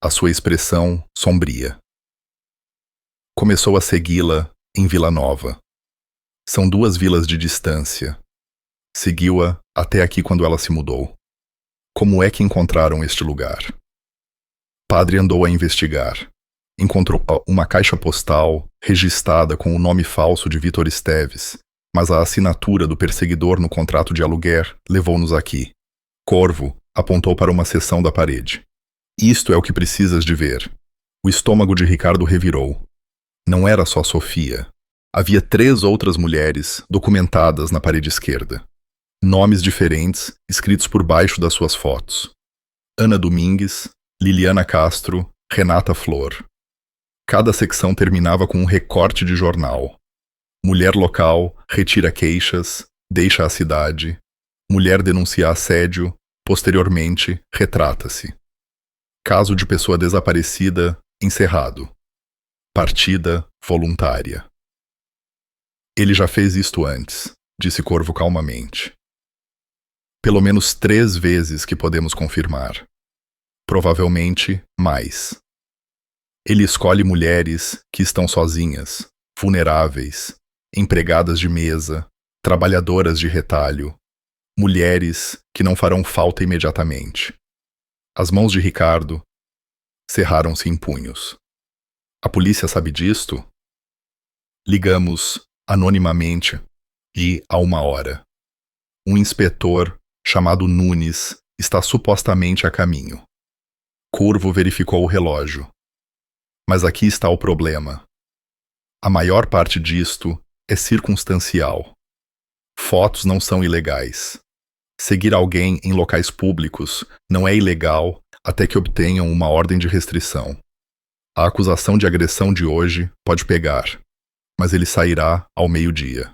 a sua expressão sombria. Começou a segui-la em Vila Nova. São 2 vilas de distância. Seguiu-a até aqui quando ela se mudou. Como é que encontraram este lugar? Padre andou a investigar. Encontrou uma caixa postal registrada com o nome falso de Vitor Esteves, mas a assinatura do perseguidor no contrato de aluguer levou-nos aqui. Corvo apontou para uma seção da parede. "Isto é o que precisas de ver." O estômago de Ricardo revirou. Não era só Sofia. Havia 3 outras mulheres documentadas na parede esquerda. Nomes diferentes escritos por baixo das suas fotos. Ana Domingues, Liliana Castro, Renata Flor. Cada secção terminava com um recorte de jornal. Mulher local retira queixas, deixa a cidade. Mulher denuncia assédio, posteriormente retrata-se. Caso de pessoa desaparecida, encerrado. Partida voluntária. Ele já fez isto antes. disse Corvo calmamente. Pelo menos 3 vezes que podemos confirmar. Provavelmente mais. Ele escolhe mulheres que estão sozinhas, vulneráveis, empregadas de mesa, trabalhadoras de retalho, mulheres que não farão falta imediatamente. As mãos de Ricardo cerraram-se em punhos. A polícia sabe disto? Ligamos anonimamente e há 1 hora. Um inspetor chamado Nunes está supostamente a caminho. Corvo verificou o relógio. Mas aqui está o problema. A maior parte disto é circunstancial. Fotos não são ilegais. Seguir alguém em locais públicos não é ilegal até que obtenham uma ordem de restrição. A acusação de agressão de hoje pode pegar, mas ele sairá ao meio-dia.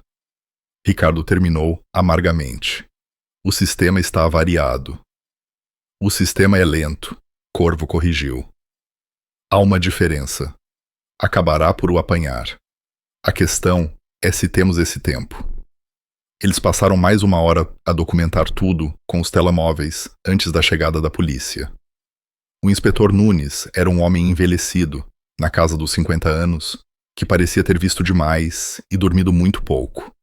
Ricardo terminou amargamente. O sistema está avariado. O sistema é lento, Corvo corrigiu. Há uma diferença. Acabará por o apanhar. A questão é se temos esse tempo. Eles passaram mais 1 hora a documentar tudo com os telemóveis antes da chegada da polícia. O inspetor Nunes era um homem envelhecido, na casa dos 50 anos, que parecia ter visto demais e dormido muito pouco.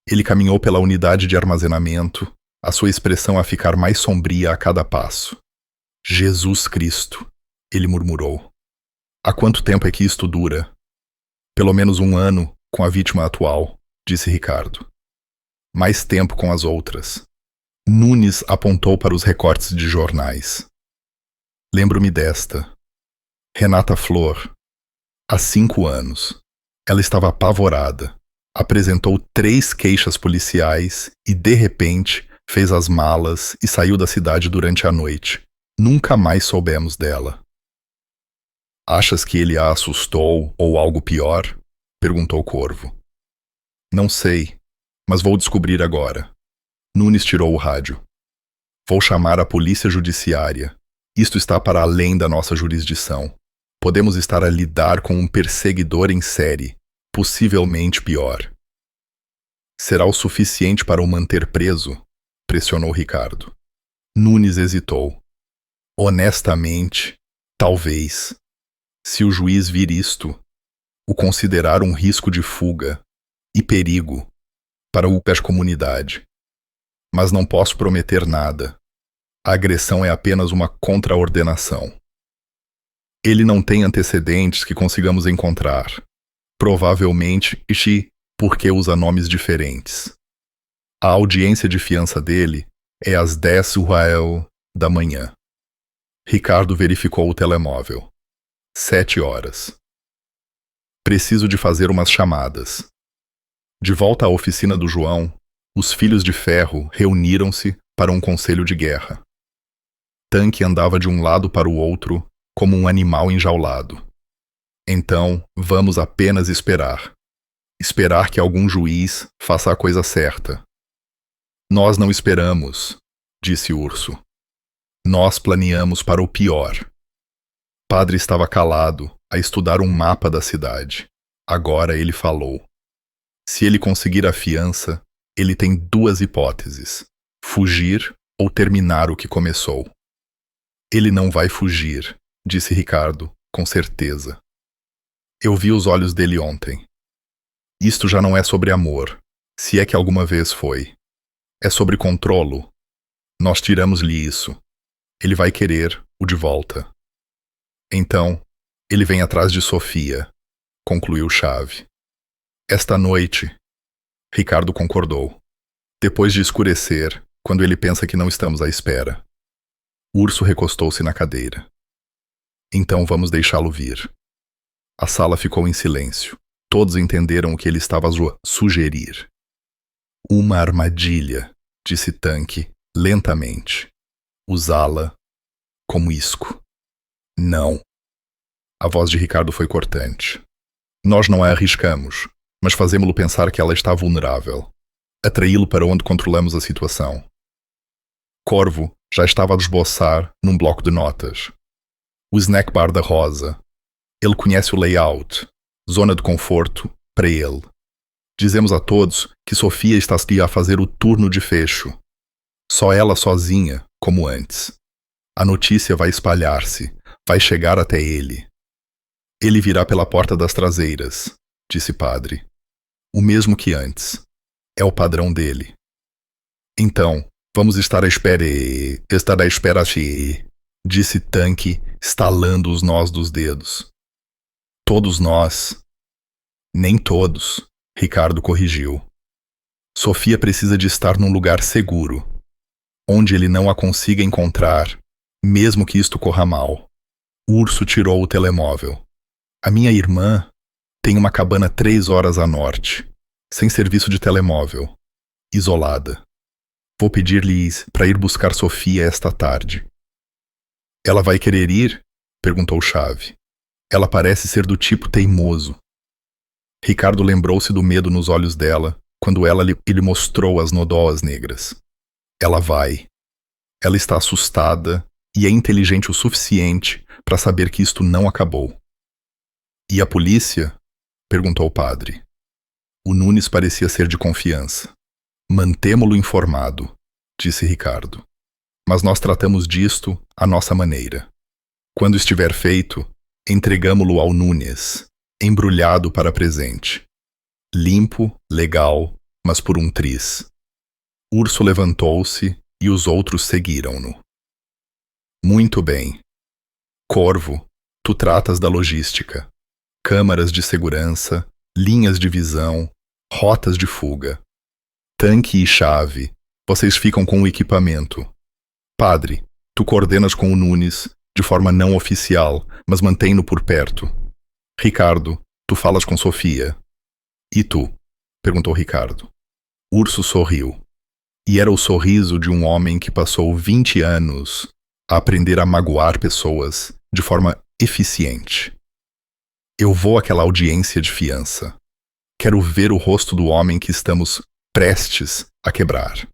Ele caminhou pela unidade de armazenamento, a sua expressão a ficar mais sombria a cada passo. Jesus Cristo, ele murmurou. Há quanto tempo é que isto dura? Pelo menos 1 ano com a vítima atual, disse Ricardo. Mais tempo com as outras. Nunes apontou para os recortes de jornais. Lembro-me desta. Renata Flor. Há 5 anos. Ela estava apavorada. Apresentou 3 queixas policiais e, de repente, fez as malas e saiu da cidade durante a noite. Nunca mais soubemos dela. Achas que ele a assustou ou algo pior? Perguntou Corvo. Não sei, mas vou descobrir agora. Nunes tirou o rádio. Vou chamar a polícia judiciária. Isto está para além da nossa jurisdição. Podemos estar a lidar com um perseguidor em série, possivelmente pior. Será o suficiente para o manter preso? Pressionou Ricardo. Nunes hesitou. Honestamente, talvez. Se o juiz vir isto, o considerar um risco de fuga e perigo para a comunidade. Mas não posso prometer nada. A agressão é apenas uma contraordenação. Ele não tem antecedentes que consigamos encontrar. Provavelmente, porque usa nomes diferentes. A audiência de fiança dele é às 10h da manhã. Ricardo verificou o telemóvel. 7 horas. Preciso de fazer umas chamadas. De volta à oficina do João, os filhos de Ferro reuniram-se para um conselho de guerra. Tanque andava de um lado para o outro, como um animal enjaulado. Então, vamos apenas esperar. Esperar que algum juiz faça a coisa certa. Nós não esperamos, disse Urso. Nós planeamos para o pior. Padre estava calado, a estudar um mapa da cidade. Agora ele falou. Se ele conseguir a fiança, ele tem 2 hipóteses: fugir ou terminar o que começou. Ele não vai fugir, disse Ricardo, com certeza. Eu vi os olhos dele ontem. Isto já não é sobre amor, se é que alguma vez foi. É sobre controlo. Nós tiramos-lhe isso. Ele vai querer o de volta. Então, ele vem atrás de Sofia, concluiu Chave. Esta noite, Ricardo concordou. Depois de escurecer, quando ele pensa que não estamos à espera. Urso recostou-se na cadeira. Então vamos deixá-lo vir. A sala ficou em silêncio. Todos entenderam o que ele estava a sugerir. Uma armadilha, disse Tanque, lentamente. Usá-la como isco. Não. A voz de Ricardo foi cortante. Nós não a arriscamos, mas fazemo-lo pensar que ela está vulnerável. Atraí-lo para onde controlamos a situação. Corvo já estava a esboçar num bloco de notas. O snack bar da Rosa. Ele conhece o layout. Zona de conforto para ele. Dizemos a todos que Sofia está a fazer o turno de fecho. Só ela sozinha, como antes. A notícia vai espalhar-se, vai chegar até ele. Ele virá pela porta das traseiras, disse Padre. O mesmo que antes. É o padrão dele. Então, vamos estar à espera, disse Tanque, estalando os nós dos dedos. Todos nós. Nem todos, Ricardo corrigiu. Sofia precisa de estar num lugar seguro, onde ele não a consiga encontrar, mesmo que isto corra mal. O urso tirou o telemóvel. A minha irmã tem uma cabana 3 horas a norte, sem serviço de telemóvel, isolada. Vou pedir-lhe para ir buscar Sofia esta tarde. Ela vai querer ir? Perguntou Chave. Ela parece ser do tipo teimoso. Ricardo lembrou-se do medo nos olhos dela quando ela lhe mostrou as nódoas negras. Ela vai. Ela está assustada e é inteligente o suficiente para saber que isto não acabou. E a polícia? Perguntou o padre. O Nunes parecia ser de confiança. Mantemo-lo informado, disse Ricardo. Mas nós tratamos disto à nossa maneira. Quando estiver feito, entregamo-lo ao Nunes, embrulhado para presente. Limpo, legal, mas por um triz. Urso levantou-se e os outros seguiram-no. Muito bem. Corvo, tu tratas da logística. Câmaras de segurança, linhas de visão, rotas de fuga. Tanque e Chave, vocês ficam com o equipamento. Padre, tu coordenas com o Nunes, de forma não oficial, mas mantém-no por perto. Ricardo, tu falas com Sofia. E tu? Perguntou Ricardo. Urso sorriu. E era o sorriso de um homem que passou 20 anos a aprender a magoar pessoas de forma eficiente. Eu vou àquela audiência de fiança. Quero ver o rosto do homem que estamos prestes a quebrar.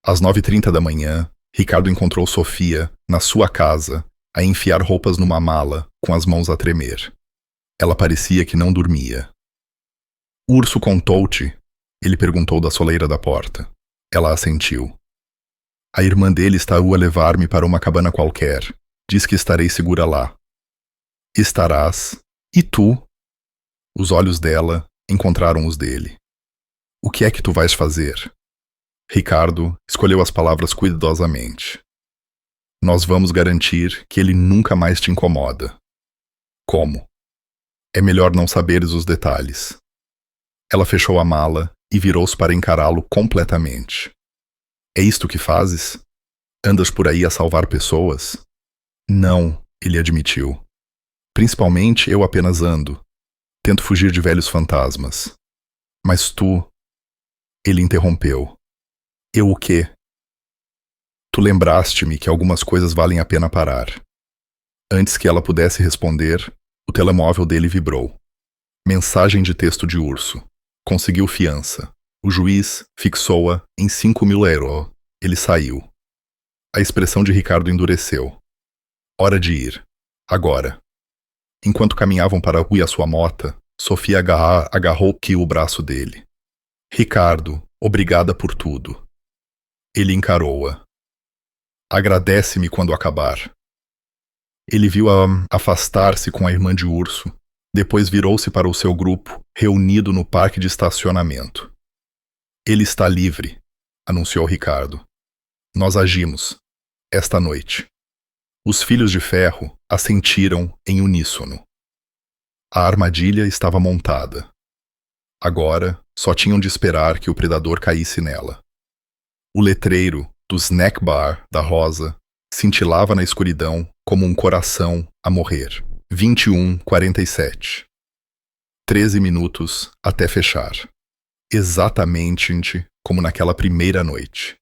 Às 9h30 da manhã, Ricardo encontrou Sofia, na sua casa, a enfiar roupas numa mala, com as mãos a tremer. Ela parecia que não dormia. Urso contou-te? Ele perguntou da soleira da porta. Ela assentiu. A irmã dele está a levar-me para uma cabana qualquer. Diz que estarei segura lá. Estarás. E tu? Os olhos dela encontraram os dele. O que é que tu vais fazer? Ricardo escolheu as palavras cuidadosamente. Nós vamos garantir que ele nunca mais te incomoda. Como? É melhor não saberes os detalhes. Ela fechou a mala e virou-se para encará-lo completamente. É isto que fazes? Andas por aí a salvar pessoas? Não, ele admitiu. Principalmente eu apenas ando. Tento fugir de velhos fantasmas. Mas tu... Ele interrompeu. Eu o quê? Tu lembraste-me que algumas coisas valem a pena parar. Antes que ela pudesse responder, o telemóvel dele vibrou. Mensagem de texto de Urso. Conseguiu fiança. O juiz fixou-a em 5.000 euros. Ele saiu. A expressão de Ricardo endureceu. Hora de ir. Agora. Enquanto caminhavam para a rua e a sua mota, Sofia agarrou o braço dele. Ricardo, obrigada por tudo. Ele encarou-a. Agradece-me quando acabar. Ele viu-a afastar-se com a irmã de Urso, depois virou-se para o seu grupo, reunido no parque de estacionamento. Ele está livre, anunciou Ricardo. Nós agimos, esta noite. Os filhos de ferro assentiram em uníssono. A armadilha estava montada. Agora, só tinham de esperar que o predador caísse nela. O letreiro do snack bar da Rosa cintilava na escuridão como um coração a morrer. 21:47. 13 minutos até fechar. Exatamente como naquela primeira noite.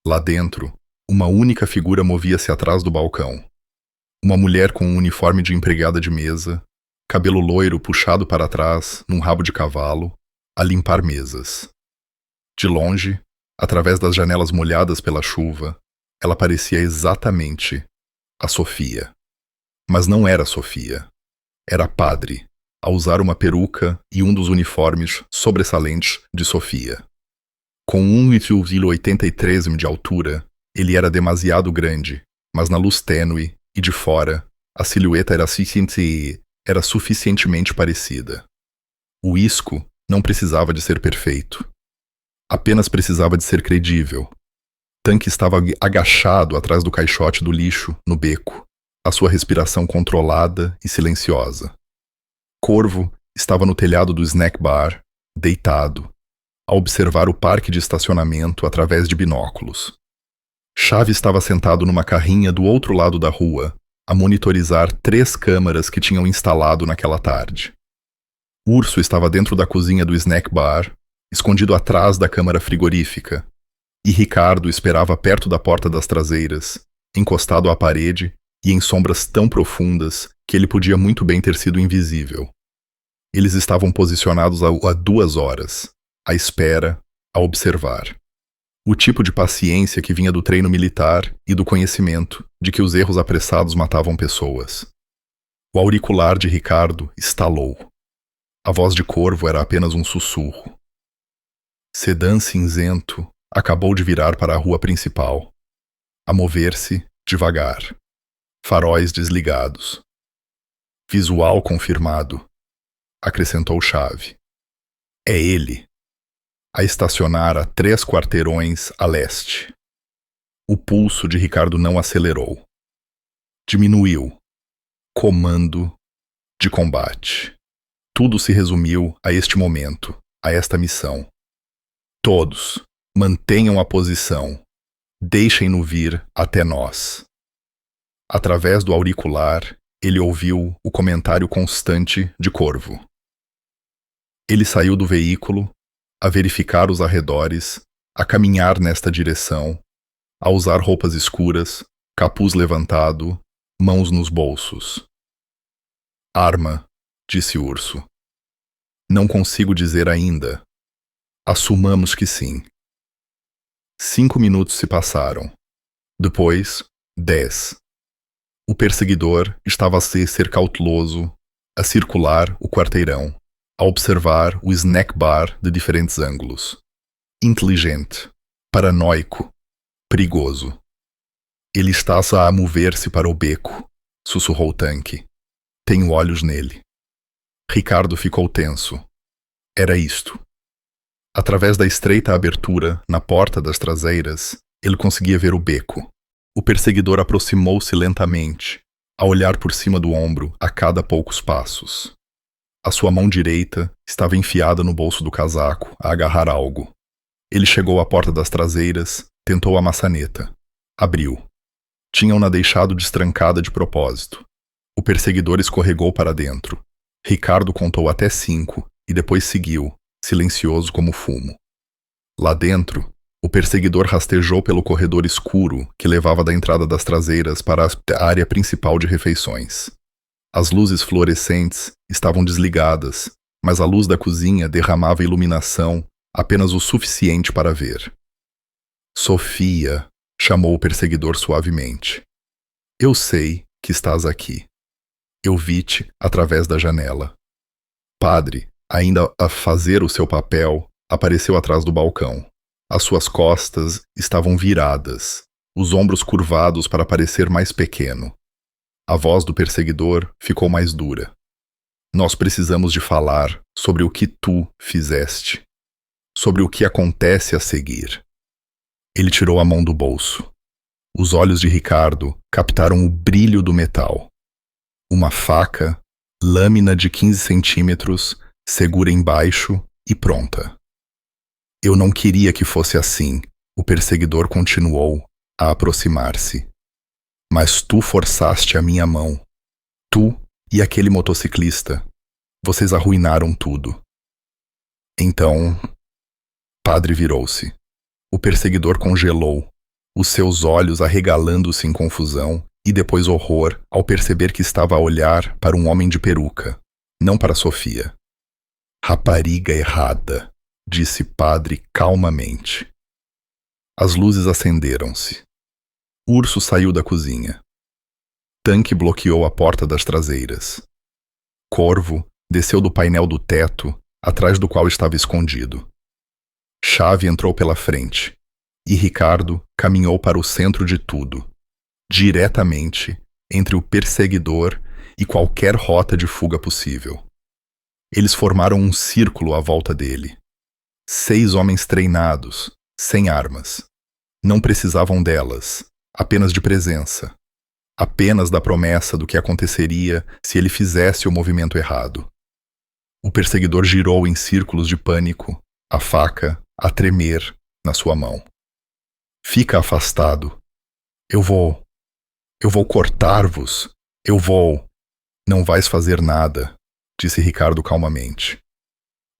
Lá dentro, uma única figura movia-se atrás do balcão. Uma mulher com um uniforme de empregada de mesa, cabelo loiro puxado para trás num rabo de cavalo, a limpar mesas. De longe, através das janelas molhadas pela chuva, ela parecia exatamente a Sofia. Mas não era Sofia. Era Padre, a usar uma peruca e um dos uniformes sobressalentes de Sofia. Com 1,83 m de altura, ele era demasiado grande, mas na luz tênue e de fora, a silhueta era suficientemente parecida. O isco não precisava de ser perfeito. Apenas precisava de ser credível. Tanque estava agachado atrás do caixote do lixo, no beco, a sua respiração controlada e silenciosa. Corvo estava no telhado do snack bar, deitado, a observar o parque de estacionamento através de binóculos. Chave estava sentado numa carrinha do outro lado da rua, a monitorizar 3 câmaras que tinham instalado naquela tarde. Urso estava dentro da cozinha do snack bar, escondido atrás da câmara frigorífica, e Ricardo esperava perto da porta das traseiras, encostado à parede e em sombras tão profundas que ele podia muito bem ter sido invisível. Eles estavam posicionados há 2 horas, à espera, a observar. O tipo de paciência que vinha do treino militar e do conhecimento de que os erros apressados matavam pessoas. O auricular de Ricardo estalou. A voz de Corvo era apenas um sussurro. Sedã cinzento acabou de virar para a rua principal, a mover-se devagar. Faróis desligados. Visual confirmado, acrescentou Chave. É ele. A estacionar a 3 quarteirões a leste. O pulso de Ricardo não acelerou. Diminuiu. Comando de combate. Tudo se resumiu a este momento, a esta missão. Todos, mantenham a posição. Deixem-no vir até nós. Através do auricular, ele ouviu o comentário constante de Corvo. Ele saiu do veículo, a verificar os arredores, a caminhar nesta direção, a usar roupas escuras, capuz levantado, mãos nos bolsos. Arma, disse Urso. Não consigo dizer ainda. Assumamos que sim. 5 minutos se passaram. Depois, 10. O perseguidor estava a ser cauteloso, a circular o quarteirão, a observar o snack bar de diferentes ângulos. Inteligente, paranoico, perigoso. Ele está a mover-se para o beco, sussurrou Tanque. Tenho olhos nele. Ricardo ficou tenso. Era isto. Através da estreita abertura na porta das traseiras, ele conseguia ver o beco. O perseguidor aproximou-se lentamente, a olhar por cima do ombro a cada poucos passos. A sua mão direita estava enfiada no bolso do casaco, a agarrar algo. Ele chegou à porta das traseiras, tentou a maçaneta. Abriu. Tinham-na deixado destrancada de propósito. O perseguidor escorregou para dentro. Ricardo contou até 5 e depois seguiu, silencioso como fumo. Lá dentro, o perseguidor rastejou pelo corredor escuro que levava da entrada das traseiras para a área principal de refeições. As luzes fluorescentes estavam desligadas, mas a luz da cozinha derramava iluminação apenas o suficiente para ver. Sofia, chamou o perseguidor suavemente. Eu sei que estás aqui. Eu vi-te através da janela. Padre, ainda a fazer o seu papel, apareceu atrás do balcão. As suas costas estavam viradas, os ombros curvados para parecer mais pequeno. A voz do perseguidor ficou mais dura. Nós precisamos de falar sobre o que tu fizeste, sobre o que acontece a seguir. Ele tirou a mão do bolso. Os olhos de Ricardo captaram o brilho do metal. Uma faca, lâmina de 15 centímetros, segura embaixo e pronta. Eu não queria que fosse assim, o perseguidor continuou a aproximar-se. Mas tu forçaste a minha mão. Tu e aquele motociclista. Vocês arruinaram tudo. Então, Padre virou-se. O perseguidor congelou, os seus olhos arregalando-se em confusão e depois horror ao perceber que estava a olhar para um homem de peruca, não para Sofia. Rapariga errada, disse Padre calmamente. As luzes acenderam-se. Urso saiu da cozinha. Tanque bloqueou a porta das traseiras. Corvo desceu do painel do teto, atrás do qual estava escondido. Chave entrou pela frente, e Ricardo caminhou para o centro de tudo, diretamente entre o perseguidor e qualquer rota de fuga possível. Eles formaram um círculo à volta dele. 6 homens treinados, sem armas. Não precisavam delas, apenas de presença. Apenas da promessa do que aconteceria se ele fizesse o movimento errado. O perseguidor girou em círculos de pânico, a faca a tremer na sua mão. Fica afastado. Eu vou cortar-vos. Não vais fazer nada, disse Ricardo calmamente.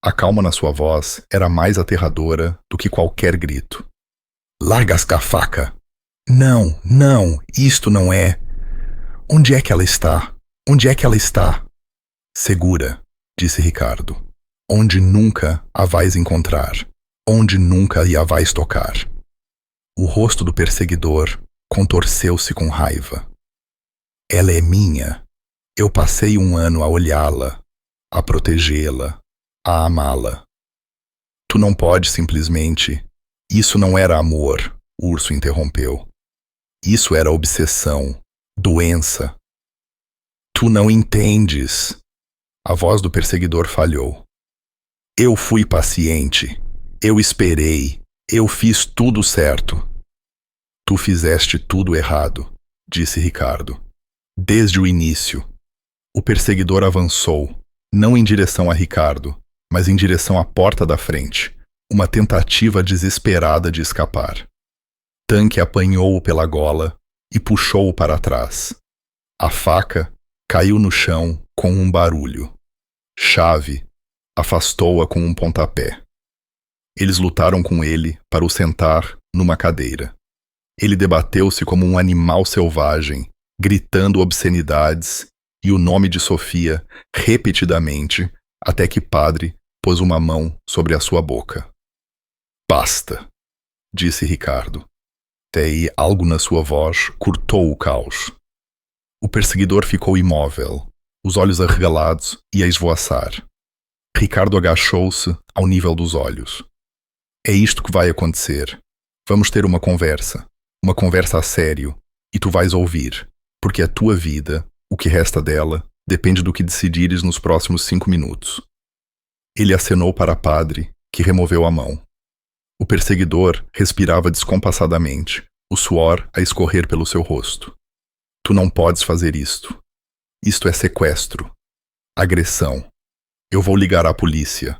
A calma na sua voz era mais aterradora do que qualquer grito. Largas a faca! Não, isto não é. Onde é que ela está? Onde é que ela está? Segura, disse Ricardo. Onde nunca a vais encontrar. Onde nunca a vais tocar. O rosto do perseguidor contorceu-se com raiva. Ela é minha. Eu passei um ano a olhá-la, a protegê-la, a amá-la. Tu não podes simplesmente... Isso não era amor, o urso interrompeu. Isso era obsessão, doença. Tu não entendes. A voz do perseguidor falhou. Eu fui paciente. Eu esperei. Eu fiz tudo certo. Tu fizeste tudo errado, disse Ricardo. Desde o início. O perseguidor avançou, não em direção a Ricardo, mas em direção à porta da frente, uma tentativa desesperada de escapar. Tanque apanhou-o pela gola e puxou-o para trás. A faca caiu no chão com um barulho. Chave afastou-a com um pontapé. Eles lutaram com ele para o sentar numa cadeira. Ele debateu-se como um animal selvagem, gritando obscenidades e o nome de Sofia repetidamente, até que Padre pôs uma mão sobre a sua boca. Basta, disse Ricardo. Daí algo na sua voz cortou o caos. O perseguidor ficou imóvel, os olhos arregalados e a esvoaçar. Ricardo agachou-se ao nível dos olhos. É isto que vai acontecer. Vamos ter uma conversa a sério, e tu vais ouvir, porque a tua vida, o que resta dela, depende do que decidires nos próximos 5 minutos. Ele acenou para Padre, que removeu a mão. O perseguidor respirava descompassadamente, o suor a escorrer pelo seu rosto. Tu não podes fazer isto. Isto é sequestro. Agressão. Eu vou ligar à polícia.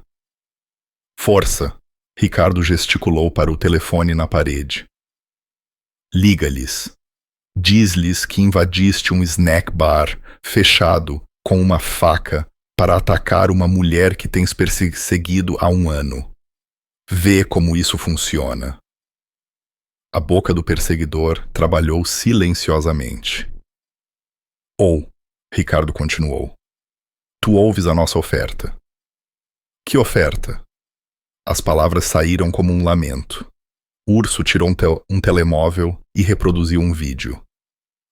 Força! Ricardo gesticulou para o telefone na parede. Liga-lhes. Diz-lhes que invadiste um snack bar fechado com uma faca para atacar uma mulher que tens perseguido há 1 ano. Vê como isso funciona. A boca do perseguidor trabalhou silenciosamente. Ricardo continuou. Tu ouves a nossa oferta. Que oferta? As palavras saíram como um lamento. Urso tirou um telemóvel e reproduziu um vídeo.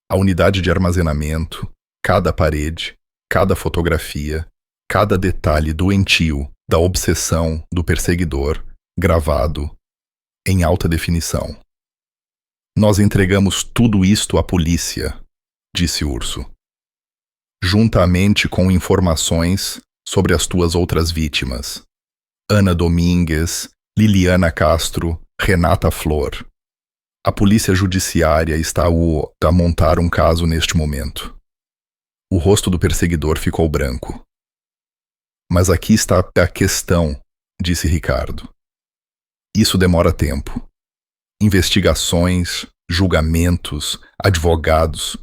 A unidade de armazenamento, cada parede, cada fotografia, cada detalhe doentio da obsessão do perseguidor, gravado em alta definição. Nós entregamos tudo isto à polícia, disse Urso. Juntamente com informações sobre as tuas outras vítimas. Ana Domingues, Liliana Castro, Renata Flor. A polícia judiciária está a montar um caso neste momento. O rosto do perseguidor ficou branco. Mas aqui está a questão, disse Ricardo. Isso demora tempo. Investigações, julgamentos, advogados.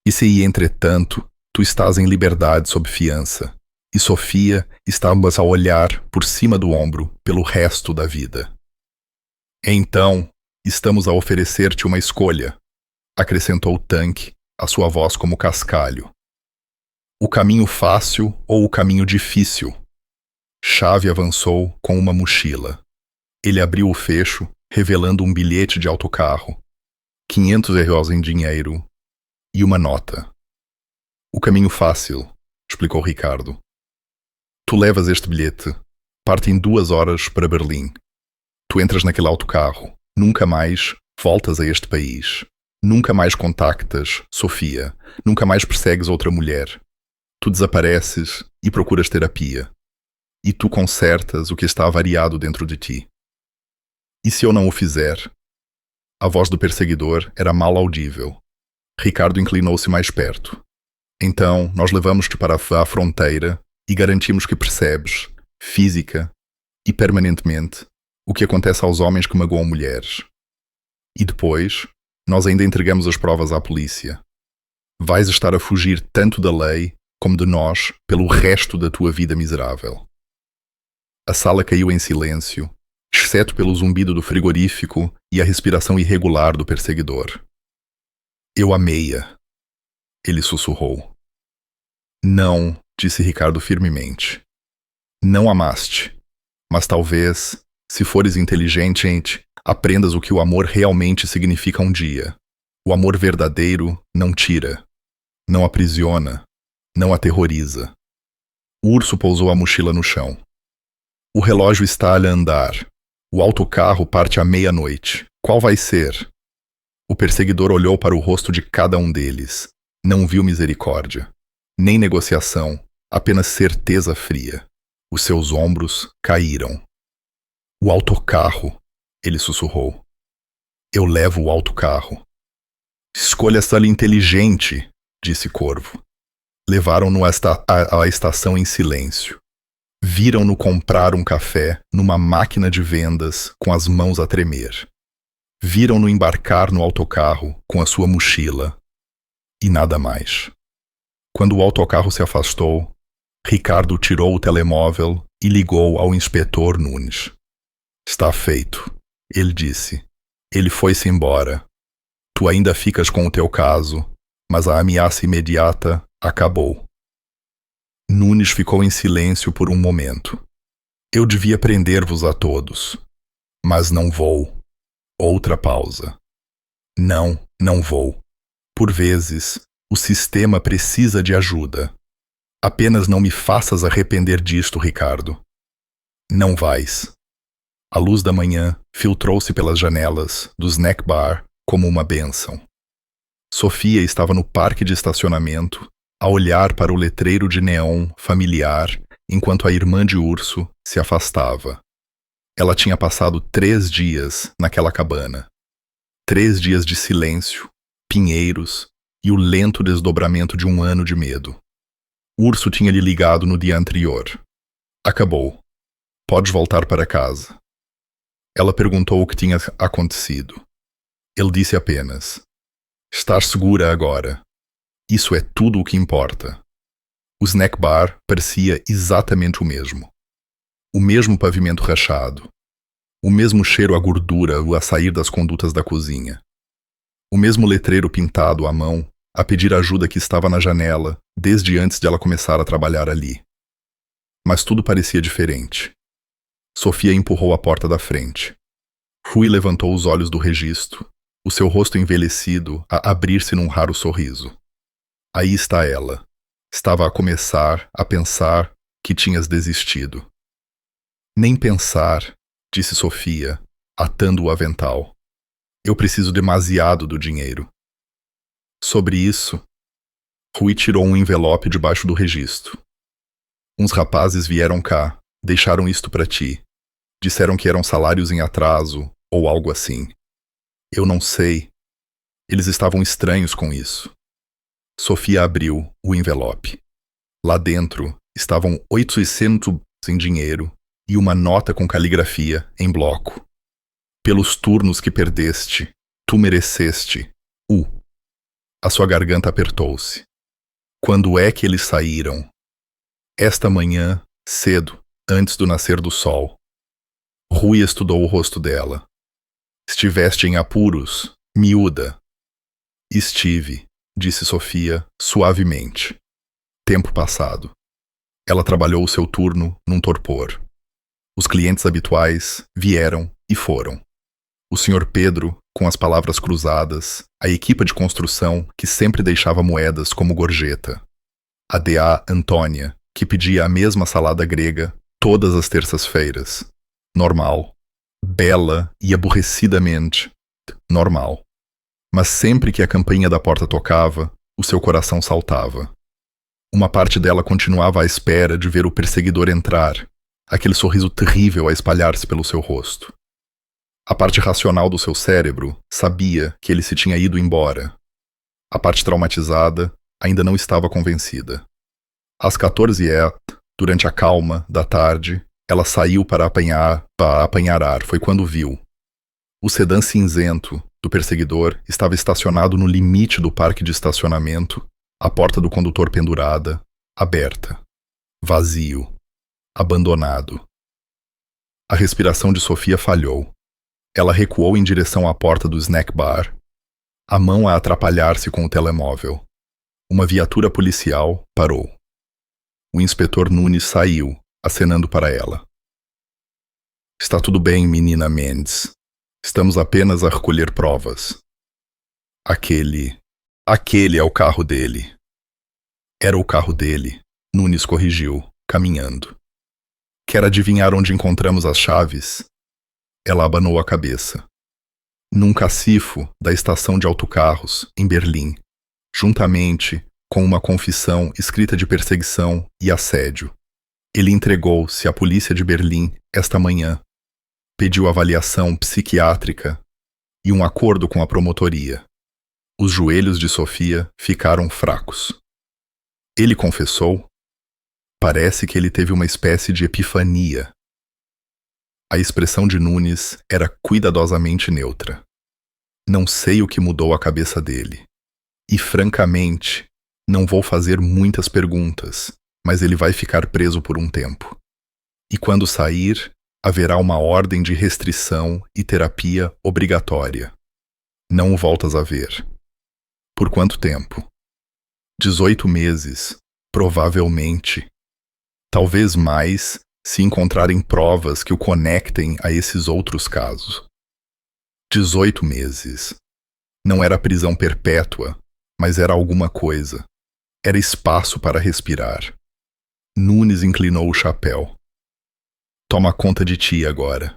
E se, entretanto, tu estás em liberdade sob fiança, e Sofia está a olhar por cima do ombro pelo resto da vida. Então, estamos a oferecer-te uma escolha, acrescentou Tanque, a sua voz como cascalho. O caminho fácil ou o caminho difícil? Chave avançou com uma mochila. Ele abriu o fecho, revelando um bilhete de autocarro, 500 reais em dinheiro e uma nota. O caminho fácil, explicou Ricardo. Tu levas este bilhete. Parte em 2 horas para Berlim. Tu entras naquele autocarro. Nunca mais voltas a este país. Nunca mais contactas Sofia. Nunca mais persegues outra mulher. Tu desapareces e procuras terapia. E tu consertas o que está avariado dentro de ti. E se eu não o fizer? A voz do perseguidor era mal audível. Ricardo inclinou-se mais perto. Então, nós levamos-te para a fronteira e garantimos que percebes, física e permanentemente, o que acontece aos homens que magoam mulheres. E depois, nós ainda entregamos as provas à polícia. Vais estar a fugir tanto da lei como de nós pelo resto da tua vida miserável. A sala caiu em silêncio, exceto pelo zumbido do frigorífico e a respiração irregular do perseguidor. Eu amei-a, ele sussurrou. Não, disse Ricardo firmemente. Não amaste, mas talvez, se fores inteligente, aprendas o que o amor realmente significa um dia. O amor verdadeiro não tira, não aprisiona, não aterroriza. O urso pousou a mochila no chão. O relógio está a andar. O autocarro parte à meia-noite. Qual vai ser? O perseguidor olhou para o rosto de cada um deles. Não viu misericórdia, nem negociação, apenas certeza fria. Os seus ombros caíram. O autocarro, ele sussurrou. Eu levo o autocarro. Escolha essa inteligente, disse Corvo. Levaram-no à estação em silêncio. Viram-no comprar um café numa máquina de vendas com as mãos a tremer. Viram-no embarcar no autocarro com a sua mochila. E nada mais. Quando o autocarro se afastou, Ricardo tirou o telemóvel e ligou ao inspetor Nunes. Está feito, ele disse. Ele foi-se embora. Tu ainda ficas com o teu caso, mas a ameaça imediata acabou. Nunes ficou em silêncio por um momento. Eu devia prender-vos a todos. Mas não vou. Outra pausa. Não, não vou. Por vezes, o sistema precisa de ajuda. Apenas não me faças arrepender disto, Ricardo. Não vais. A luz da manhã filtrou-se pelas janelas do snack bar como uma bênção. Sofia estava no parque de estacionamento, a olhar para o letreiro de neon familiar enquanto a irmã de urso se afastava. Ela tinha passado 3 dias naquela cabana. 3 dias de silêncio, pinheiros e o lento desdobramento de um ano de medo. Urso tinha lhe ligado no dia anterior. Acabou. Podes voltar para casa. Ela perguntou o que tinha acontecido. Ele disse apenas: Estás segura agora. Isso é tudo o que importa. O snack bar parecia exatamente o mesmo. O mesmo pavimento rachado. O mesmo cheiro a gordura a sair das condutas da cozinha. O mesmo letreiro pintado à mão a pedir ajuda que estava na janela desde antes de ela começar a trabalhar ali. Mas tudo parecia diferente. Sofia empurrou a porta da frente. Rui levantou os olhos do registro, o seu rosto envelhecido a abrir-se num raro sorriso. Aí está ela. Estava a começar a pensar que tinhas desistido. Nem pensar, disse Sofia, atando o avental. Eu preciso demasiado do dinheiro. Sobre isso, Rui tirou um envelope debaixo do registro. Uns rapazes vieram cá, deixaram isto para ti. Disseram que eram salários em atraso, ou algo assim. Eu não sei. Eles estavam estranhos com isso. Sofia abriu o envelope. Lá dentro estavam 800 em dinheiro e uma nota com caligrafia em bloco. Pelos turnos que perdeste, tu mereceste. A sua garganta apertou-se. Quando é que eles saíram? Esta manhã, cedo, antes do nascer do sol. Rui estudou o rosto dela. Estiveste em apuros, miúda. Estive, disse Sofia, suavemente. Tempo passado. Ela trabalhou o seu turno num torpor. Os clientes habituais vieram e foram. O Sr. Pedro, com as palavras cruzadas, a equipa de construção que sempre deixava moedas como gorjeta. A D.A. Antônia, que pedia a mesma salada grega todas as terças-feiras. Normal. Bela e aborrecidamente normal. Mas sempre que a campainha da porta tocava, o seu coração saltava. Uma parte dela continuava à espera de ver o perseguidor entrar, aquele sorriso terrível a espalhar-se pelo seu rosto. A parte racional do seu cérebro sabia que ele se tinha ido embora. A parte traumatizada ainda não estava convencida. Às 14h, durante a calma da tarde, ela saiu para apanhar ar. Foi quando viu. O sedã cinzento do perseguidor estava estacionado no limite do parque de estacionamento, a porta do condutor pendurada, aberta. Vazio. Abandonado. A respiração de Sofia falhou. Ela recuou em direção à porta do snack bar, a mão a atrapalhar-se com o telemóvel. Uma viatura policial parou. O inspetor Nunes saiu, acenando para ela. Está tudo bem, menina Mendes. Estamos apenas a recolher provas. Aquele é o carro dele. Era o carro dele, Nunes corrigiu, caminhando. Quer adivinhar onde encontramos as chaves? Ela abanou a cabeça. Num cacifo da estação de autocarros, em Berlim, juntamente com uma confissão escrita de perseguição e assédio. Ele entregou-se à polícia de Berlim esta manhã. Pediu avaliação psiquiátrica e um acordo com a promotoria. Os joelhos de Sofia ficaram fracos. Ele confessou? Parece que ele teve uma espécie de epifania. A expressão de Nunes era cuidadosamente neutra. Não sei o que mudou a cabeça dele. E, francamente, não vou fazer muitas perguntas, mas ele vai ficar preso por um tempo. E quando sair, haverá uma ordem de restrição e terapia obrigatória. Não o voltas a ver. Por quanto tempo? 18 meses, provavelmente. Talvez mais, se encontrarem provas que o conectem a esses outros casos. 18 meses. Não era prisão perpétua, mas era alguma coisa. Era espaço para respirar. Nunes inclinou o chapéu. Toma conta de ti agora.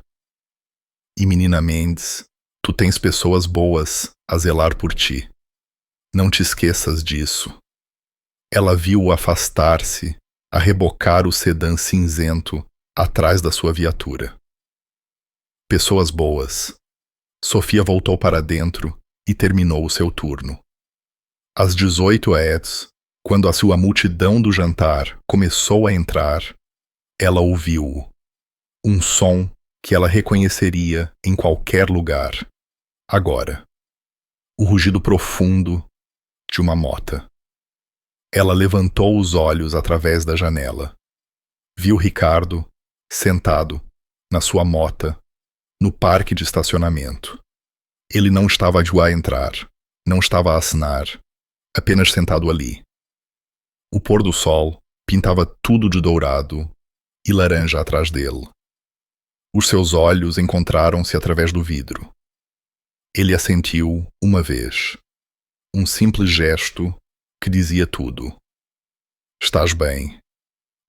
E menina Mendes, tu tens pessoas boas a zelar por ti. Não te esqueças disso. Ela viu-o afastar-se, a rebocar o sedã cinzento atrás da sua viatura. Pessoas boas. Sofia voltou para dentro e terminou o seu turno. Às 18h, quando a sua multidão do jantar começou a entrar, ela ouviu-o. Um som que ela reconheceria em qualquer lugar. Agora. O rugido profundo de uma mota. Ela levantou os olhos através da janela. Viu Ricardo, sentado, na sua mota, no parque de estacionamento. Ele não estava a entrar, não estava a acenar, apenas sentado ali. O pôr do sol pintava tudo de dourado e laranja atrás dele. Os seus olhos encontraram-se através do vidro. Ele assentiu uma vez. Um simples gesto que dizia tudo. Estás bem.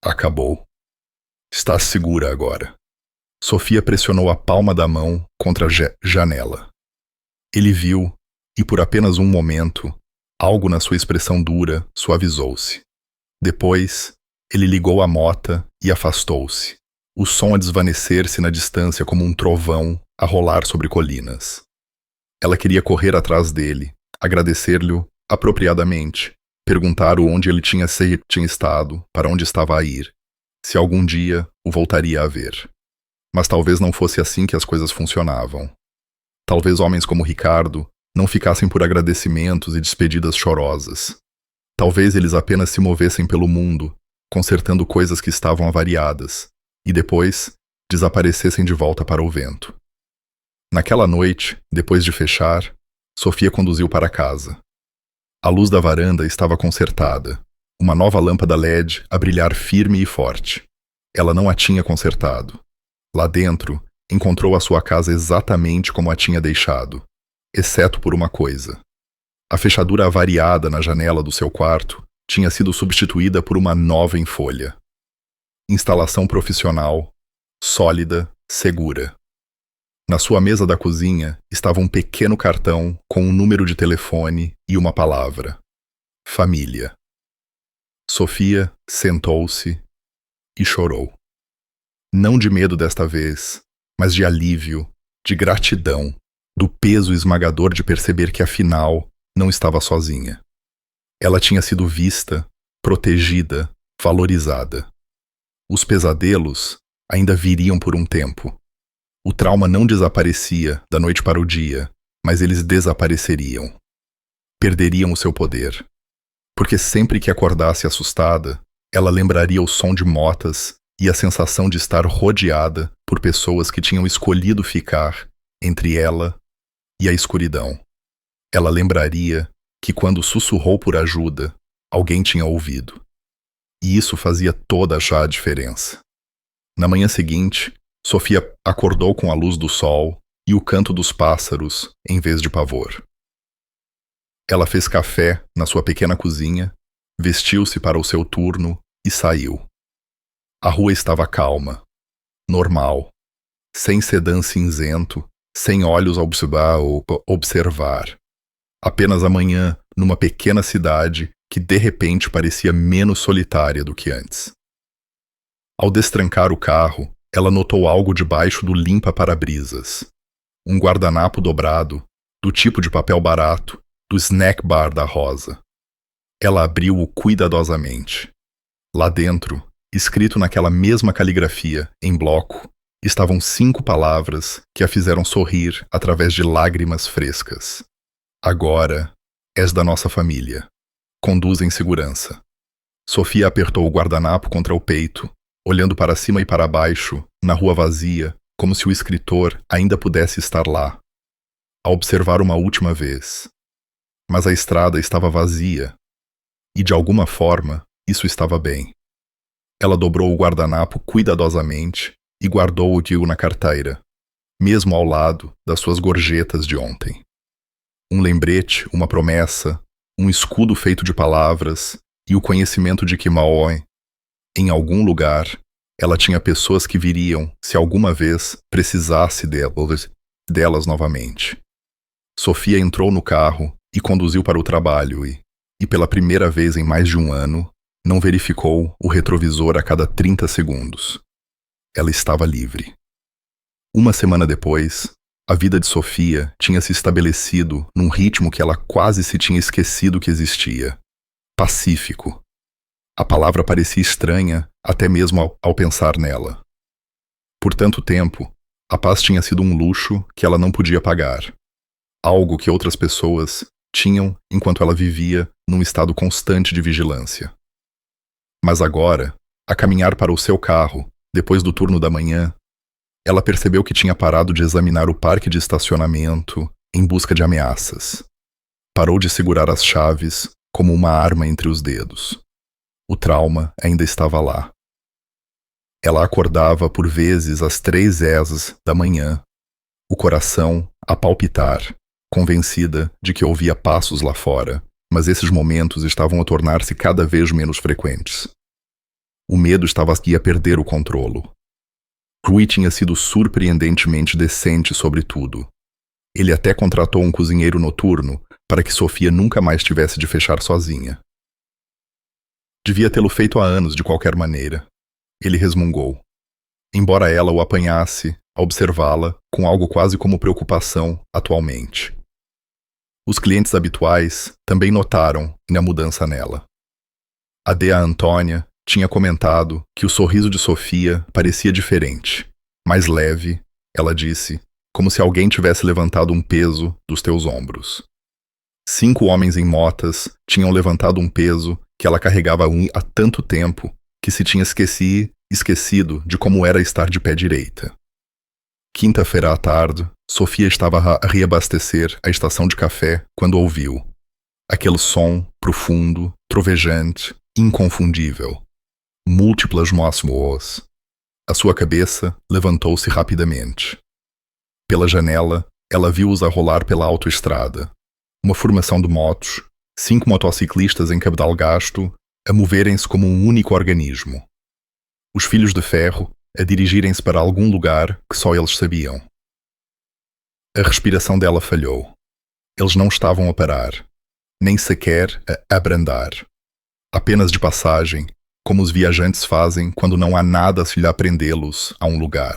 Acabou. Estás segura agora. Sofia pressionou a palma da mão contra a janela. Ele viu, e por apenas um momento, algo na sua expressão dura suavizou-se. Depois, ele ligou a mota e afastou-se, o som a desvanecer-se na distância como um trovão a rolar sobre colinas. Ela queria correr atrás dele, agradecer-lhe apropriadamente, perguntar onde ele tinha estado, para onde estava a ir, se algum dia o voltaria a ver. Mas talvez não fosse assim que as coisas funcionavam. Talvez homens como Ricardo não ficassem por agradecimentos e despedidas chorosas. Talvez eles apenas se movessem pelo mundo, consertando coisas que estavam avariadas, e depois desaparecessem de volta para o vento. Naquela noite, depois de fechar, Sofia conduziu para casa. A luz da varanda estava consertada, uma nova lâmpada LED a brilhar firme e forte. Ela não a tinha consertado. Lá dentro, encontrou a sua casa exatamente como a tinha deixado, exceto por uma coisa. A fechadura avariada na janela do seu quarto tinha sido substituída por uma nova em folha. Instalação profissional, sólida, segura. Na sua mesa da cozinha estava um pequeno cartão com um número de telefone e uma palavra: família. Sofia sentou-se e chorou. Não de medo desta vez, mas de alívio, de gratidão, do peso esmagador de perceber que afinal não estava sozinha. Ela tinha sido vista, protegida, valorizada. Os pesadelos ainda viriam por um tempo. O trauma não desaparecia da noite para o dia, mas eles desapareceriam. Perderiam o seu poder. Porque sempre que acordasse assustada, ela lembraria o som de motas e a sensação de estar rodeada por pessoas que tinham escolhido ficar entre ela e a escuridão. Ela lembraria que quando sussurrou por ajuda, alguém tinha ouvido. E isso fazia toda já a diferença. Na manhã seguinte, Sofia acordou com a luz do sol e o canto dos pássaros em vez de pavor. Ela fez café na sua pequena cozinha, vestiu-se para o seu turno e saiu. A rua estava calma, normal, sem sedã cinzento, sem olhos a observar. Apenas a manhã numa pequena cidade que de repente parecia menos solitária do que antes. Ao destrancar o carro, ela notou algo debaixo do limpa-para-brisas. Um guardanapo dobrado, do tipo de papel barato, do snack bar da Rosa. Ela abriu-o cuidadosamente. Lá dentro, escrito naquela mesma caligrafia, em bloco, estavam 5 palavras que a fizeram sorrir através de lágrimas frescas. Agora és da nossa família. Conduz em segurança. Sofia apertou o guardanapo contra o peito, olhando para cima e para baixo, na rua vazia, como se o escritor ainda pudesse estar lá. A observar uma última vez. Mas a estrada estava vazia. E de alguma forma, isso estava bem. Ela dobrou o guardanapo cuidadosamente e guardou-o na carteira, mesmo ao lado das suas gorjetas de ontem. Um lembrete, uma promessa, um escudo feito de palavras e o conhecimento de que Maoi, em algum lugar, ela tinha pessoas que viriam se alguma vez precisasse delas novamente. Sofia entrou no carro e conduziu para o trabalho e pela primeira vez em mais de um ano, não verificou o retrovisor a cada 30 segundos. Ela estava livre. Uma semana depois, a vida de Sofia tinha se estabelecido num ritmo que ela quase se tinha esquecido que existia. Pacífico. A palavra parecia estranha até mesmo ao pensar nela. Por tanto tempo, a paz tinha sido um luxo que ela não podia pagar. Algo que outras pessoas tinham enquanto ela vivia num estado constante de vigilância. Mas agora, a caminhar para o seu carro, depois do turno da manhã, ela percebeu que tinha parado de examinar o parque de estacionamento em busca de ameaças. Parou de segurar as chaves como uma arma entre os dedos. O trauma ainda estava lá. Ela acordava por vezes às 3h da manhã, o coração a palpitar, convencida de que ouvia passos lá fora, mas esses momentos estavam a tornar-se cada vez menos frequentes. O medo estava aqui a perder o controle. Rui tinha sido surpreendentemente decente sobre tudo. Ele até contratou um cozinheiro noturno para que Sofia nunca mais tivesse de fechar sozinha. Devia tê-lo feito há anos de qualquer maneira. Ele resmungou. Embora ela o apanhasse a observá-la com algo quase como preocupação atualmente. Os clientes habituais também notaram a mudança nela. A Dea Antônia tinha comentado que o sorriso de Sofia parecia diferente, mais leve, ela disse, como se alguém tivesse levantado um peso dos teus ombros. 5 homens em motas tinham levantado um peso que ela carregava há tanto tempo que se tinha esquecido de como era estar de pé direita. Quinta-feira à tarde, Sofia estava a reabastecer a estação de café quando ouviu aquele som profundo, trovejante, inconfundível. Múltiplas voz. A sua cabeça levantou-se rapidamente. Pela janela, ela viu-os a rolar pela autoestrada. Uma formação de motos, 5 motociclistas em cabedal gasto, a moverem-se como um único organismo. Os filhos de ferro a dirigirem-se para algum lugar que só eles sabiam. A respiração dela falhou. Eles não estavam a parar, nem sequer a abrandar. Apenas de passagem, como os viajantes fazem quando não há nada a se lhe prendê-los a um lugar.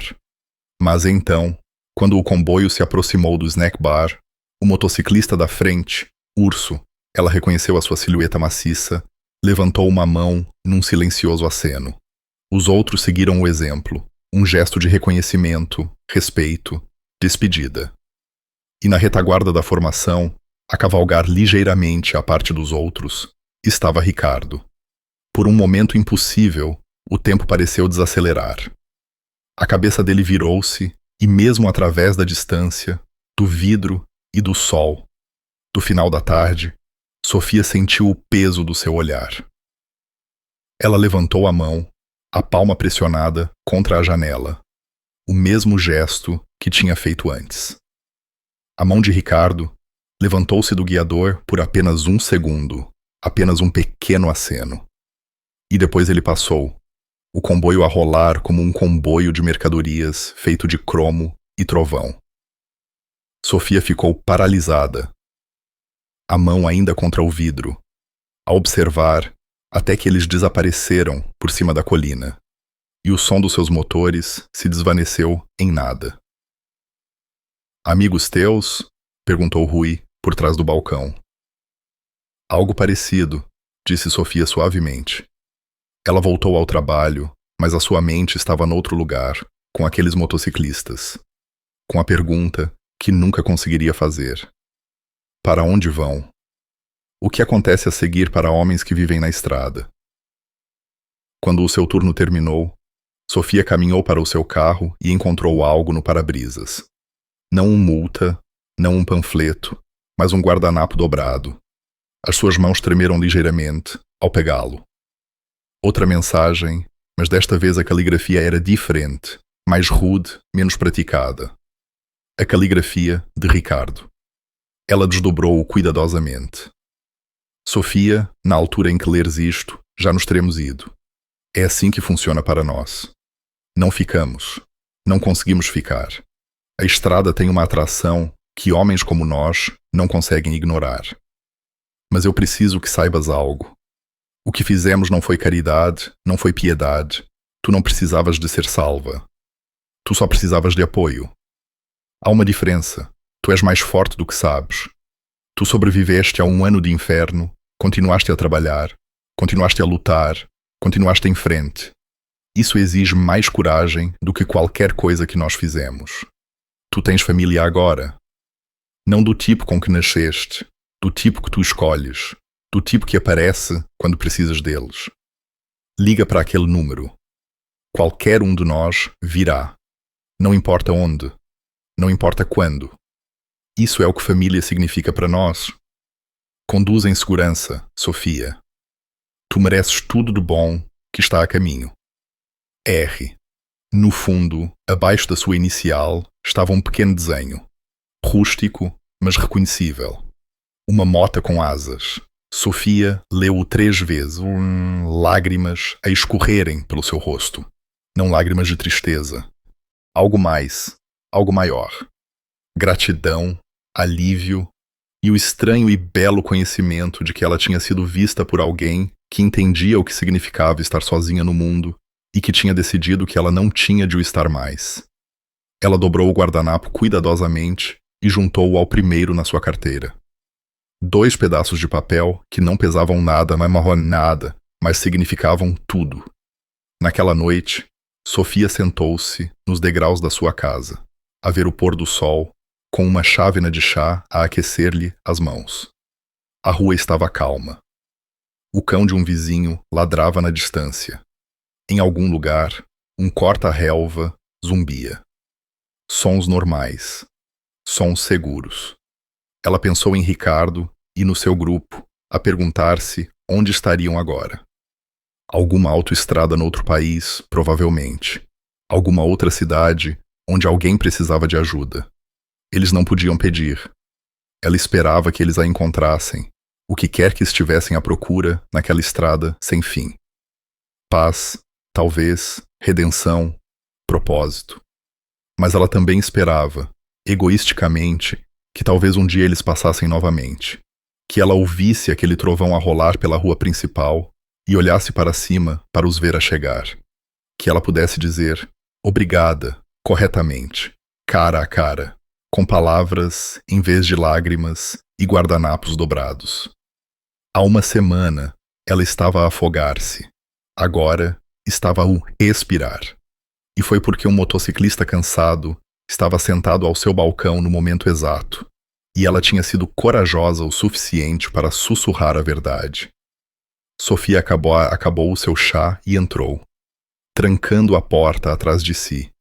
Mas então, quando o comboio se aproximou do snack bar, o motociclista da frente, Urso, ela reconheceu a sua silhueta maciça, levantou uma mão num silencioso aceno. Os outros seguiram o exemplo, um gesto de reconhecimento, respeito, despedida. E na retaguarda da formação, a cavalgar ligeiramente à parte dos outros, estava Ricardo. Por um momento impossível, o tempo pareceu desacelerar. A cabeça dele virou-se, e mesmo através da distância, do vidro e do sol, do final da tarde, Sofia sentiu o peso do seu olhar. Ela levantou a mão, a palma pressionada contra a janela, o mesmo gesto que tinha feito antes. A mão de Ricardo levantou-se do guiador por apenas um segundo, apenas um pequeno aceno. E depois ele passou, o comboio a rolar como um comboio de mercadorias feito de cromo e trovão. Sofia ficou paralisada, a mão ainda contra o vidro, a observar até que eles desapareceram por cima da colina, e o som dos seus motores se desvaneceu em nada. "Amigos teus?" perguntou Rui, por trás do balcão. "Algo parecido", disse Sofia suavemente. Ela voltou ao trabalho, mas a sua mente estava noutro lugar, com aqueles motociclistas, com a pergunta que nunca conseguiria fazer. Para onde vão? O que acontece a seguir para homens que vivem na estrada? Quando o seu turno terminou, Sofia caminhou para o seu carro e encontrou algo no para-brisas. Não um multa, não um panfleto, mas um guardanapo dobrado. As suas mãos tremeram ligeiramente ao pegá-lo. Outra mensagem, mas desta vez a caligrafia era diferente, mais rude, menos praticada. A caligrafia de Ricardo. Ela desdobrou-o cuidadosamente. "Sofia, na altura em que leres isto, já nos teremos ido. É assim que funciona para nós. Não ficamos. Não conseguimos ficar. A estrada tem uma atração que homens como nós não conseguem ignorar. Mas eu preciso que saibas algo. O que fizemos não foi caridade, não foi piedade. Tu não precisavas de ser salva. Tu só precisavas de apoio. Há uma diferença. Tu és mais forte do que sabes. Tu sobreviveste a um ano de inferno, continuaste a trabalhar, continuaste a lutar, continuaste em frente. Isso exige mais coragem do que qualquer coisa que nós fizemos. Tu tens família agora. Não do tipo com que nasceste, do tipo que tu escolhes, do tipo que aparece quando precisas deles. Liga para aquele número. Qualquer um de nós virá. Não importa onde, não importa quando. Isso é o que família significa para nós. Conduz em segurança, Sofia. Tu mereces tudo de bom que está a caminho. R. No fundo, abaixo da sua inicial, estava um pequeno desenho. Rústico, mas reconhecível. Uma mota com asas. Sofia leu-o 3 vezes, lágrimas a escorrerem pelo seu rosto. Não lágrimas de tristeza. Algo mais, algo maior. Gratidão, alívio e o estranho e belo conhecimento de que ela tinha sido vista por alguém que entendia o que significava estar sozinha no mundo e que tinha decidido que ela não tinha de o estar mais. Ela dobrou o guardanapo cuidadosamente e juntou-o ao primeiro na sua carteira. 2 pedaços de papel que não pesavam nada, mas significavam tudo. Naquela noite, Sofia sentou-se nos degraus da sua casa, a ver o pôr do sol, com uma chávena de chá a aquecer-lhe as mãos. A rua estava calma. O cão de um vizinho ladrava na distância. Em algum lugar, um corta-relva zumbia. Sons normais. Sons seguros. Ela pensou em Ricardo e no seu grupo, a perguntar-se onde estariam agora. Alguma autoestrada noutro país, provavelmente. Alguma outra cidade onde alguém precisava de ajuda. Eles não podiam pedir. Ela esperava que eles a encontrassem, o que quer que estivessem à procura naquela estrada sem fim. Paz, talvez, redenção, propósito. Mas ela também esperava, egoisticamente, que talvez um dia eles passassem novamente, que ela ouvisse aquele trovão a rolar pela rua principal e olhasse para cima para os ver a chegar, que ela pudesse dizer obrigada, corretamente, cara a cara, com palavras em vez de lágrimas e guardanapos dobrados. Há uma semana ela estava a afogar-se, agora estava a respirar. E foi porque um motociclista cansado estava sentado ao seu balcão no momento exato, e ela tinha sido corajosa o suficiente para sussurrar a verdade. Sofia acabou o seu chá e entrou, trancando a porta atrás de si,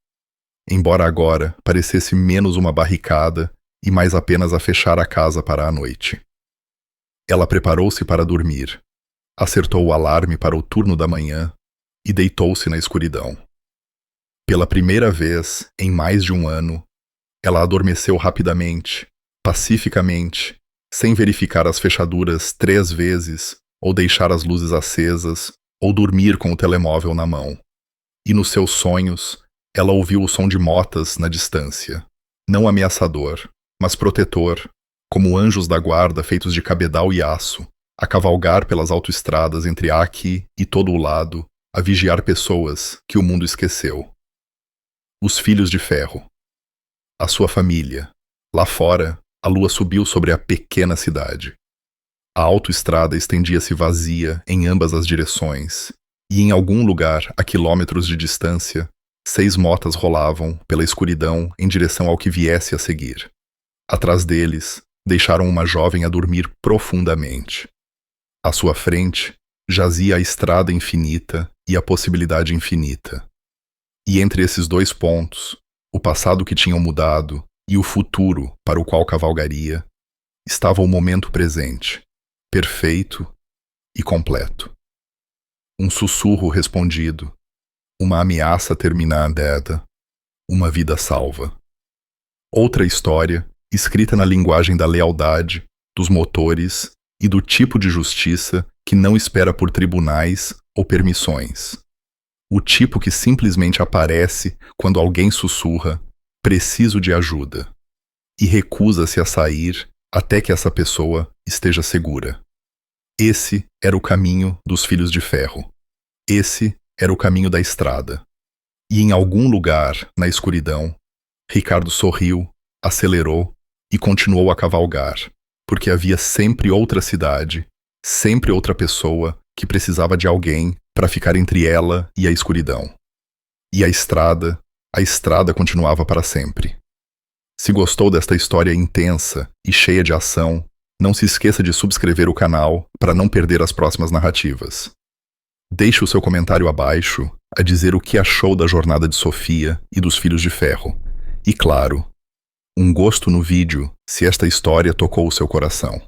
embora agora parecesse menos uma barricada e mais apenas a fechar a casa para a noite. Ela preparou-se para dormir, acertou o alarme para o turno da manhã e deitou-se na escuridão. Pela primeira vez em mais de um ano, ela adormeceu rapidamente, pacificamente, sem verificar as fechaduras 3 vezes, ou deixar as luzes acesas, ou dormir com o telemóvel na mão. E nos seus sonhos, ela ouviu o som de motas na distância, não ameaçador, mas protetor, como anjos da guarda feitos de cabedal e aço, a cavalgar pelas autoestradas entre aqui e todo o lado, a vigiar pessoas que o mundo esqueceu. Os filhos de ferro. A sua família. Lá fora, a lua subiu sobre a pequena cidade. A autoestrada estendia-se vazia em ambas as direções, e em algum lugar, a quilômetros de distância, 6 motas rolavam pela escuridão em direção ao que viesse a seguir. Atrás deles, deixaram uma jovem a dormir profundamente. À sua frente, jazia a estrada infinita e a possibilidade infinita. E entre esses 2 pontos, o passado que tinham mudado e o futuro para o qual cavalgaria, estava o momento presente, perfeito e completo. Um sussurro respondido, uma ameaça terminada, uma vida salva. Outra história, escrita na linguagem da lealdade, dos motores e do tipo de justiça que não espera por tribunais ou permissões. O tipo que simplesmente aparece quando alguém sussurra, preciso de ajuda, e recusa-se a sair até que essa pessoa esteja segura. Esse era o caminho dos filhos de ferro. Esse era o caminho da estrada. E em algum lugar, na escuridão, Ricardo sorriu, acelerou e continuou a cavalgar, porque havia sempre outra cidade, sempre outra pessoa que precisava de alguém para ficar entre ela e a escuridão. E a estrada continuava para sempre. Se gostou desta história intensa e cheia de ação, não se esqueça de subscrever o canal para não perder as próximas narrativas. Deixe o seu comentário abaixo a dizer o que achou da jornada de Sofia e dos Filhos de Ferro. E claro, um gosto no vídeo se esta história tocou o seu coração.